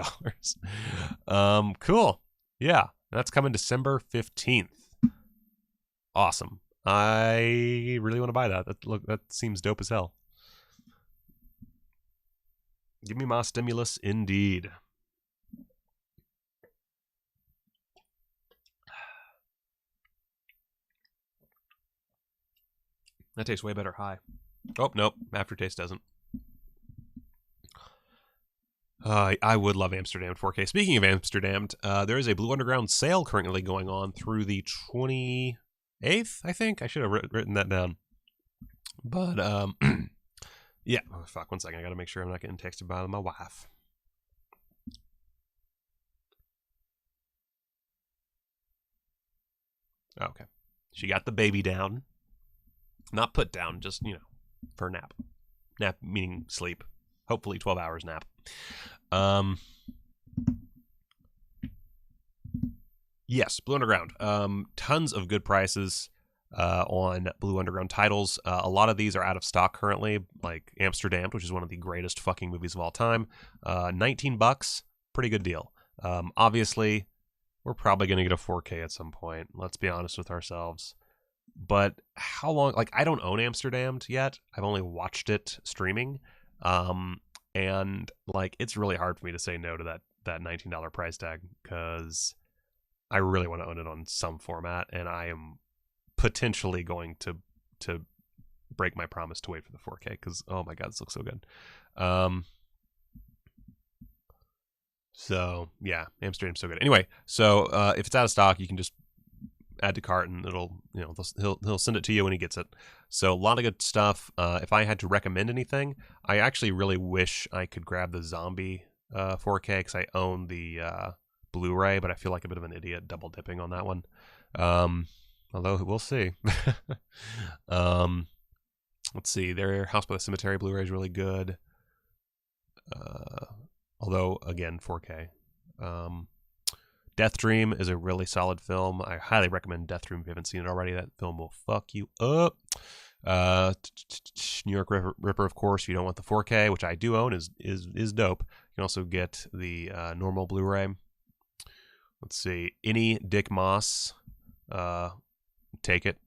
S1: Cool. Yeah. That's coming December 15th. Awesome. I really want to buy that. That seems dope as hell. Give me my stimulus indeed. That tastes way better high. Oh, nope. Aftertaste doesn't. I would love Amsterdam 4K. Speaking of Amsterdam, there is a Blue Underground sale currently going on through the 28th, I think. I should have written that down. But, yeah. Oh, fuck, 1 second. I got to make sure I'm not getting texted by my wife. Okay. She got the baby down. Not put down, just, for a nap. Nap meaning sleep. Hopefully 12 hours nap. Yes, Blue Underground. Tons of good prices on Blue Underground titles. A lot of these are out of stock currently, like Amsterdam, which is one of the greatest fucking movies of all time. $19, pretty good deal. Obviously, we're probably going to get a 4K at some point. Let's be honest with ourselves. But how long? Like, I don't own Amsterdam yet. I've only watched it streaming. And like, it's really hard for me to say no to that $19 price tag, because I really want to own it on some format, and I am potentially going to break my promise to wait for the 4K, because oh my god, this looks so good. So yeah, Amsterdam's so good. Anyway, so if it's out of stock, you can just add to cart, and it'll, he'll send it to you when he gets it. So a lot of good stuff. If I had to recommend anything, I actually really wish I could grab the Zombie 4K, because I own the Blu-ray, but I feel like a bit of an idiot double dipping on that one. Although we'll see. Let's see. Their House by the Cemetery Blu-ray is really good. Although again, 4K. Death Dream is a really solid film. I highly recommend Death Dream if you haven't seen it already. That film will fuck you up. New York Ripper, of course. If you don't want the 4K, which I do own, is dope. You can also get the normal Blu-ray. Let's see. Any Dick Moss, take it.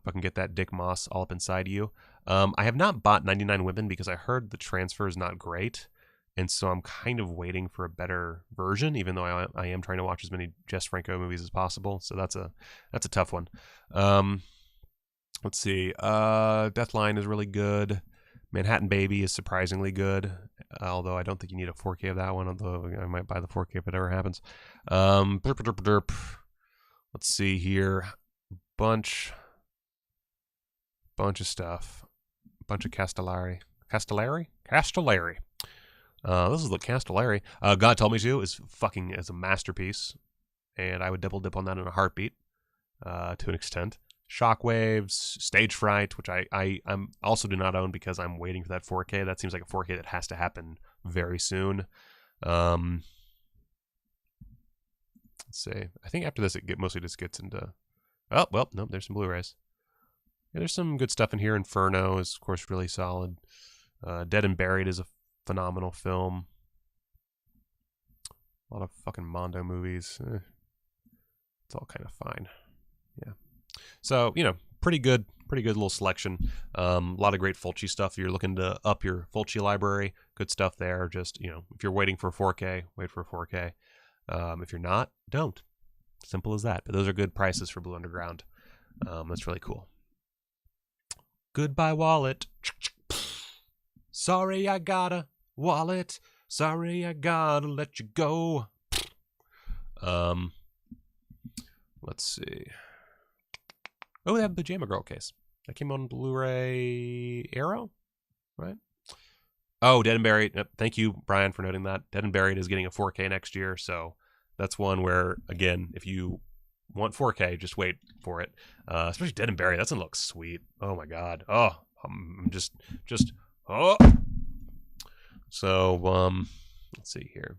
S1: Fucking get that Dick Moss all up inside you. I have not bought 99 Women because I heard the transfer is not great. And so I'm kind of waiting for a better version, even though I am trying to watch as many Jess Franco movies as possible. So that's a tough one. Let's see. Deathline is really good. Manhattan Baby is surprisingly good, although I don't think you need a 4K of that one, although I might buy the 4K if it ever happens. Let's see here. Bunch of stuff. Bunch of Castellari. This is the Castellari. God Told Me To is a masterpiece, and I would double dip on that in a heartbeat, to an extent. Shockwaves, Stage Fright, which I'm also do not own because I'm waiting for that 4K. That seems like a 4K that has to happen very soon. Let's see. I think after this it mostly just gets into... Oh, well, nope, there's some Blu-rays. Yeah, there's some good stuff in here. Inferno is, of course, really solid. Dead and Buried is a phenomenal film. A lot of fucking Mondo movies. It's all kind of fine. Yeah. So, pretty good little selection. A lot of great Fulci stuff. If you're looking to up your Fulci library, good stuff there. Just, if you're waiting for a 4K, wait for a 4K. If you're not, don't. Simple as that. But those are good prices for Blue Underground. That's really cool. Goodbye, wallet. Sorry, I gotta wallet. Sorry, I gotta let you go. Let's see. Oh, they have the Pajama Girl case. That came on Blu-ray Arrow, right? Oh, Dead and Buried. Yep. Thank you, Brian, for noting that. Dead and Buried is getting a 4K next year, so that's one where, again, if you want 4K, just wait for it. Especially Dead and Buried. That one looks sweet. Oh my god. Oh, I'm just oh. So, let's see here.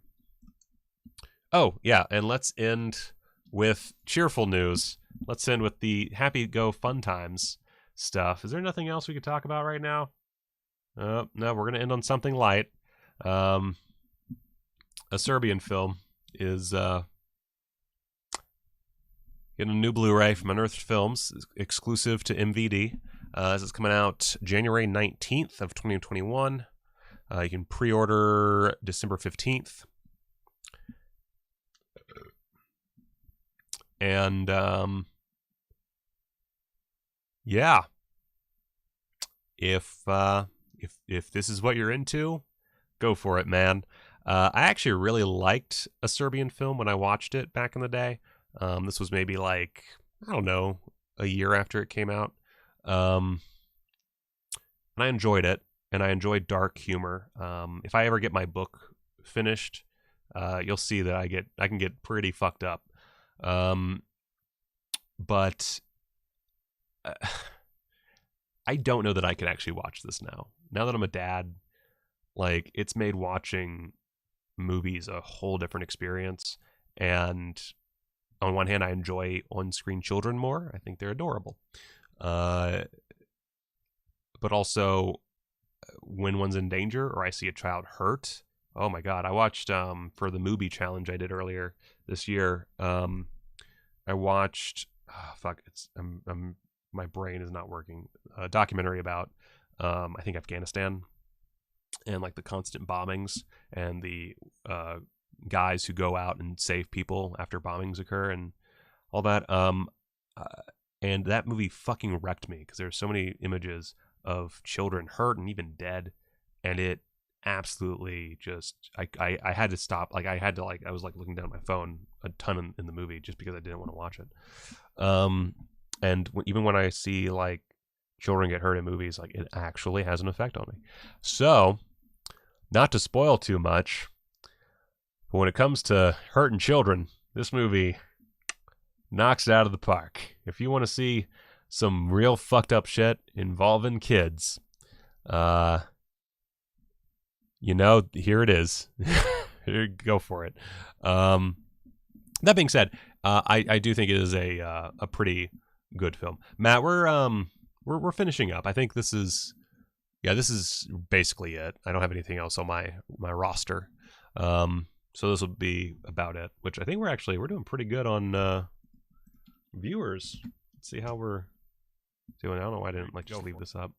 S1: Oh, yeah, and let's end with cheerful news. Let's end with the happy go fun times stuff. Is there nothing else we could talk about right now? No, we're going to end on something light. A Serbian film is Getting a new Blu-ray from Unearthed Films, exclusive to MVD. This is coming out January 19th of 2021. You can pre-order December 15th. And, yeah. If this is what you're into, go for it, man. I actually really liked a Serbian film when I watched it back in the day. This was maybe like, I don't know, a year after it came out. And I enjoyed it, and I enjoyed dark humor. If I ever get my book finished, you'll see that I can get pretty fucked up. But I don't know that I can actually watch this now. Now that I'm a dad, like, it's made watching movies a whole different experience. And on one hand, I enjoy on-screen children more. I think they're adorable. But also, when one's in danger or I see a child hurt, oh my God. I watched, for the movie challenge I did earlier this year, I watched, my brain is not working, a documentary about, I think, Afghanistan and like the constant bombings and the guys who go out and save people after bombings occur and all that. And that movie fucking wrecked me because there's so many images of children hurt and even dead, and it absolutely just I had to stop. Like I was like looking down at my phone a ton in the movie just because I didn't want to watch it. And even when I see like children get hurt in movies, like it actually has an effect on me. So, not to spoil too much, but when it comes to hurting children, this movie knocks it out of the park. If you want to see some real fucked up shit involving kids, here it is. Go for it. That being said, I do think it is a pretty good film. Matt, we're finishing up. I think this is basically it. I don't have anything else on my roster. So this will be about it, which I think we're doing pretty good on viewers. Let's see how we're doing. I don't know why I didn't just leave this up.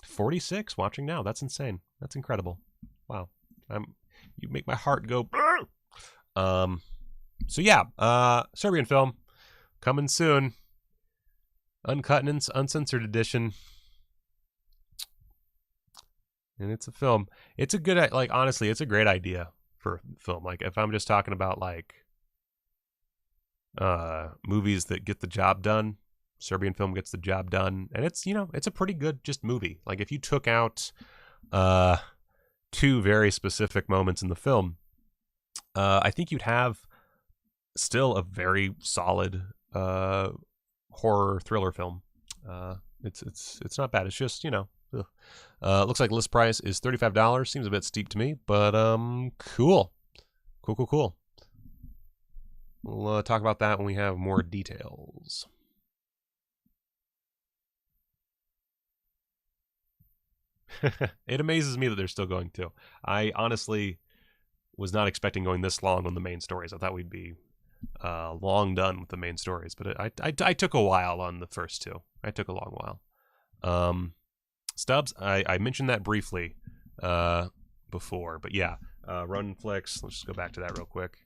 S1: 46 watching now. That's insane. That's incredible. Wow. You make my heart go. So yeah, Serbian film coming soon. Uncut and uncensored edition. And it's a film. It's a good, like, honestly, it's a great idea for a film. Like, if I'm just talking about, like, movies that get the job done, Serbian film gets the job done. And it's, it's a pretty good just movie. Like, if you took out two very specific moments in the film, I think you'd have still a very solid horror thriller film. It's not bad. It's just, looks like list price is $35. Seems a bit steep to me, but cool. We'll talk about that when we have more details. It amazes me that they're still going too. I honestly was not expecting going this long on the main stories. I thought we'd be long done with the main stories, but I took a while on the first two. I took a long while. Stubbs, I mentioned that briefly before, but yeah, Ronin flicks. Let's just go back to that real quick.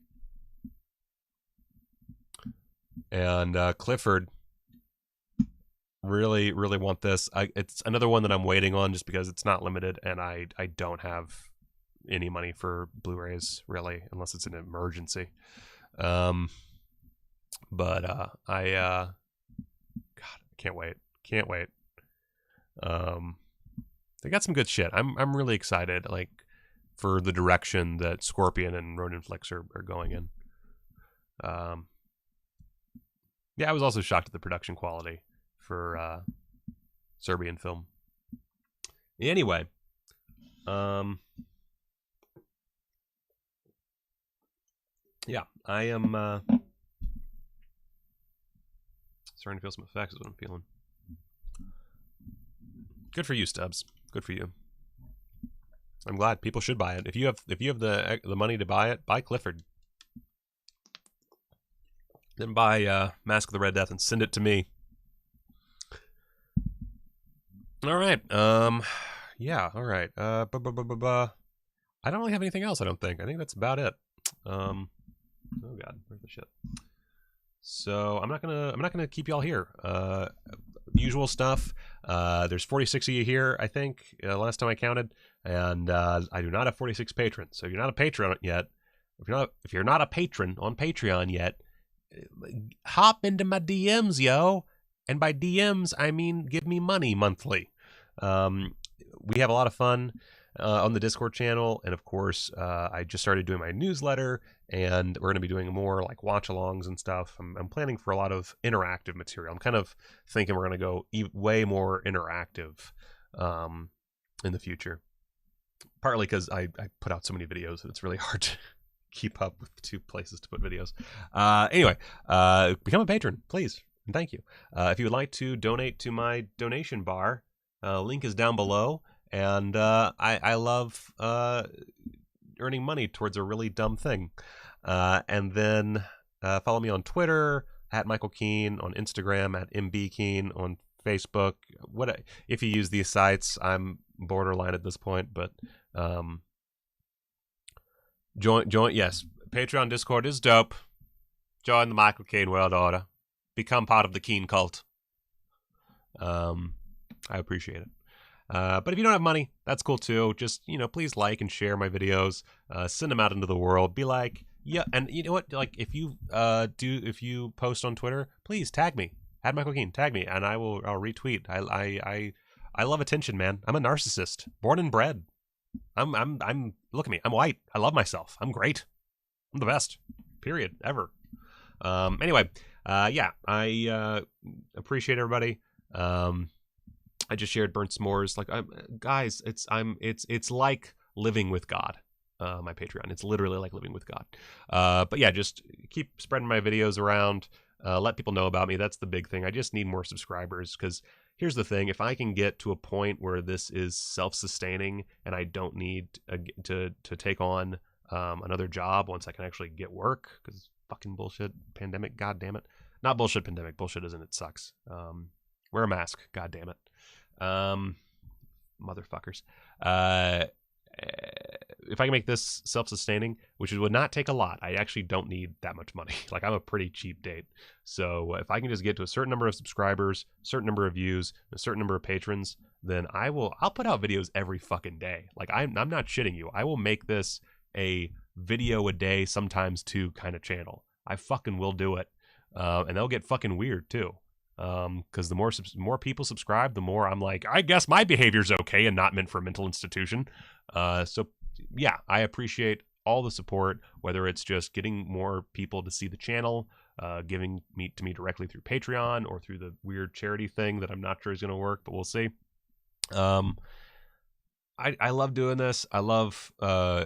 S1: And Clifford, really want this. It's another one that I'm waiting on just because it's not limited, and I don't have any money for Blu-rays really, unless it's an emergency. God, I can't wait. They got some good shit. I'm really excited, like, for the direction that Scorpion and Ronin flicks are going in. Yeah, I was also shocked at the production quality for Serbian film. Anyway, yeah, I am starting to feel some effects is what I'm feeling. Good for you, Stubbs. Good for you. I'm glad people should buy it. If you have the money to buy it, buy Clifford. then buy Mask of the Red Death and send it to me. All right. Yeah. All right. I don't really have anything else. I don't think. I think that's about it. Oh God, where's the shit? So I'm not gonna keep y'all here. Usual stuff. There's 46 of you here, I think, last time I counted, and I do not have 46 patrons. So if you're not a patron yet, if you're not a patron on Patreon yet, hop into my DMs, yo. And by DMs, I mean give me money monthly. We have a lot of fun on the Discord channel, and of course, I just started doing my newsletter, and we're going to be doing more like watch-alongs and stuff. I'm planning for a lot of interactive material. I'm kind of thinking we're going to go way more interactive in the future. Partly because I put out so many videos that it's really hard to keep up with 2 places to put videos. Anyway, become a patron, please, and thank you. If you would like to donate to my donation bar, link is down below. And I love earning money towards a really dumb thing. And then follow me on Twitter @MichaelKeene, on Instagram @MBKeene, on Facebook. If you use these sites, I'm borderline at this point, but join. Yes, Patreon, Discord is dope. Join the Michael Keene World Order. Become part of the Keene cult. I appreciate it. But if you don't have money, that's cool too. Just, please like and share my videos. Send them out into the world. Be like, yeah, and you know what? Like, if you post on Twitter, please tag me @MichaelKeene. Tag me, and I'll retweet. I love attention, man. I'm a narcissist, born and bred. I'm look at me. I'm white. I love myself. I'm great. I'm the best. Period. Ever. Anyway, yeah, I appreciate everybody. I just shared burnt s'mores. Like, guys, it's like living with God. My Patreon, it's literally like living with God. But yeah, just keep spreading my videos around. Let people know about me. That's the big thing. I just need more subscribers, because here's the thing: if I can get to a point where this is self-sustaining and I don't need to take on another job once I can actually get work, because fucking bullshit pandemic. God damn it. Not bullshit pandemic. Bullshit isn't. It sucks. Wear a mask. God damn it. Motherfuckers. If I can make this self-sustaining, which would not take a lot, I actually don't need that much money. Like, I'm a pretty cheap date. So if I can just get to a certain number of subscribers, a certain number of views, a certain number of patrons, then I'll put out videos every fucking day. Like, I'm not shitting you. I will make this a video a day, sometimes 2 kind of channel. I fucking will do it. And they'll get fucking weird too. Because the more people subscribe, the more I'm like, I guess my behavior's okay and not meant for a mental institution. So yeah, I appreciate all the support, whether it's just getting more people to see the channel, giving to me directly through Patreon, or through the weird charity thing that I'm not sure is going to work, but we'll see. I love doing this. I love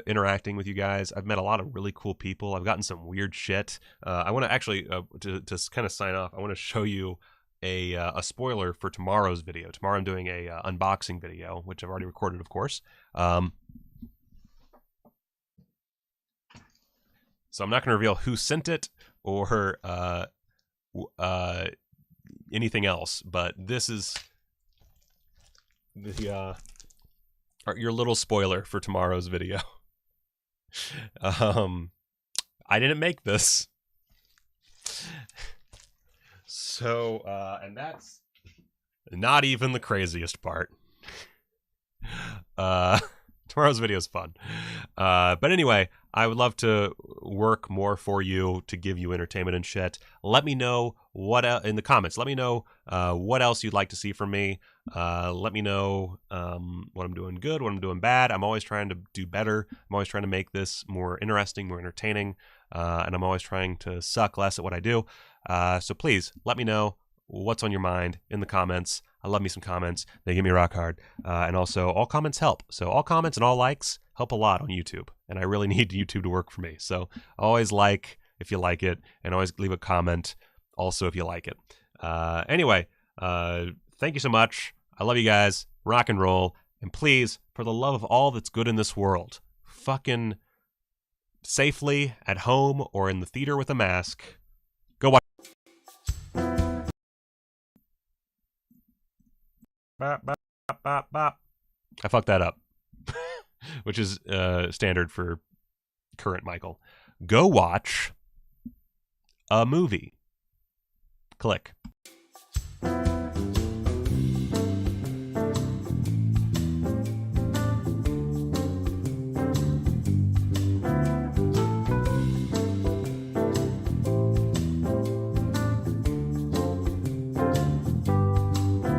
S1: interacting with you guys. I've met a lot of really cool people. I've gotten some weird shit. I want to actually, to kind of sign off, I want to show you a spoiler for tomorrow's video. Tomorrow I'm doing a unboxing video, which I've already recorded, of course. So I'm not going to reveal who sent it or anything else, but this is your little spoiler for tomorrow's video. I didn't make this. So, and that's not even the craziest part. Tomorrow's video is fun. But anyway, I would love to work more for you, to give you entertainment and shit. Let me know in the comments. Let me know what else you'd like to see from me. Let me know what I'm doing good, what I'm doing bad. I'm always trying to do better. I'm always trying to make this more interesting, more entertaining. And I'm always trying to suck less at what I do. So please let me know what's on your mind in the comments. I love me some comments. They give me rock hard. And also, all comments help. So all comments and all likes help a lot on YouTube. And I really need YouTube to work for me. So always like if you like it, and always leave a comment also if you like it. Anyway, thank you so much. I love you guys. Rock and roll. And please, for the love of all that's good in this world, fucking safely at home or in the theater with a mask, Go watch. Bop, bop, bop, bop. I fucked that up, which is standard for current Michael. Go watch a movie. Click.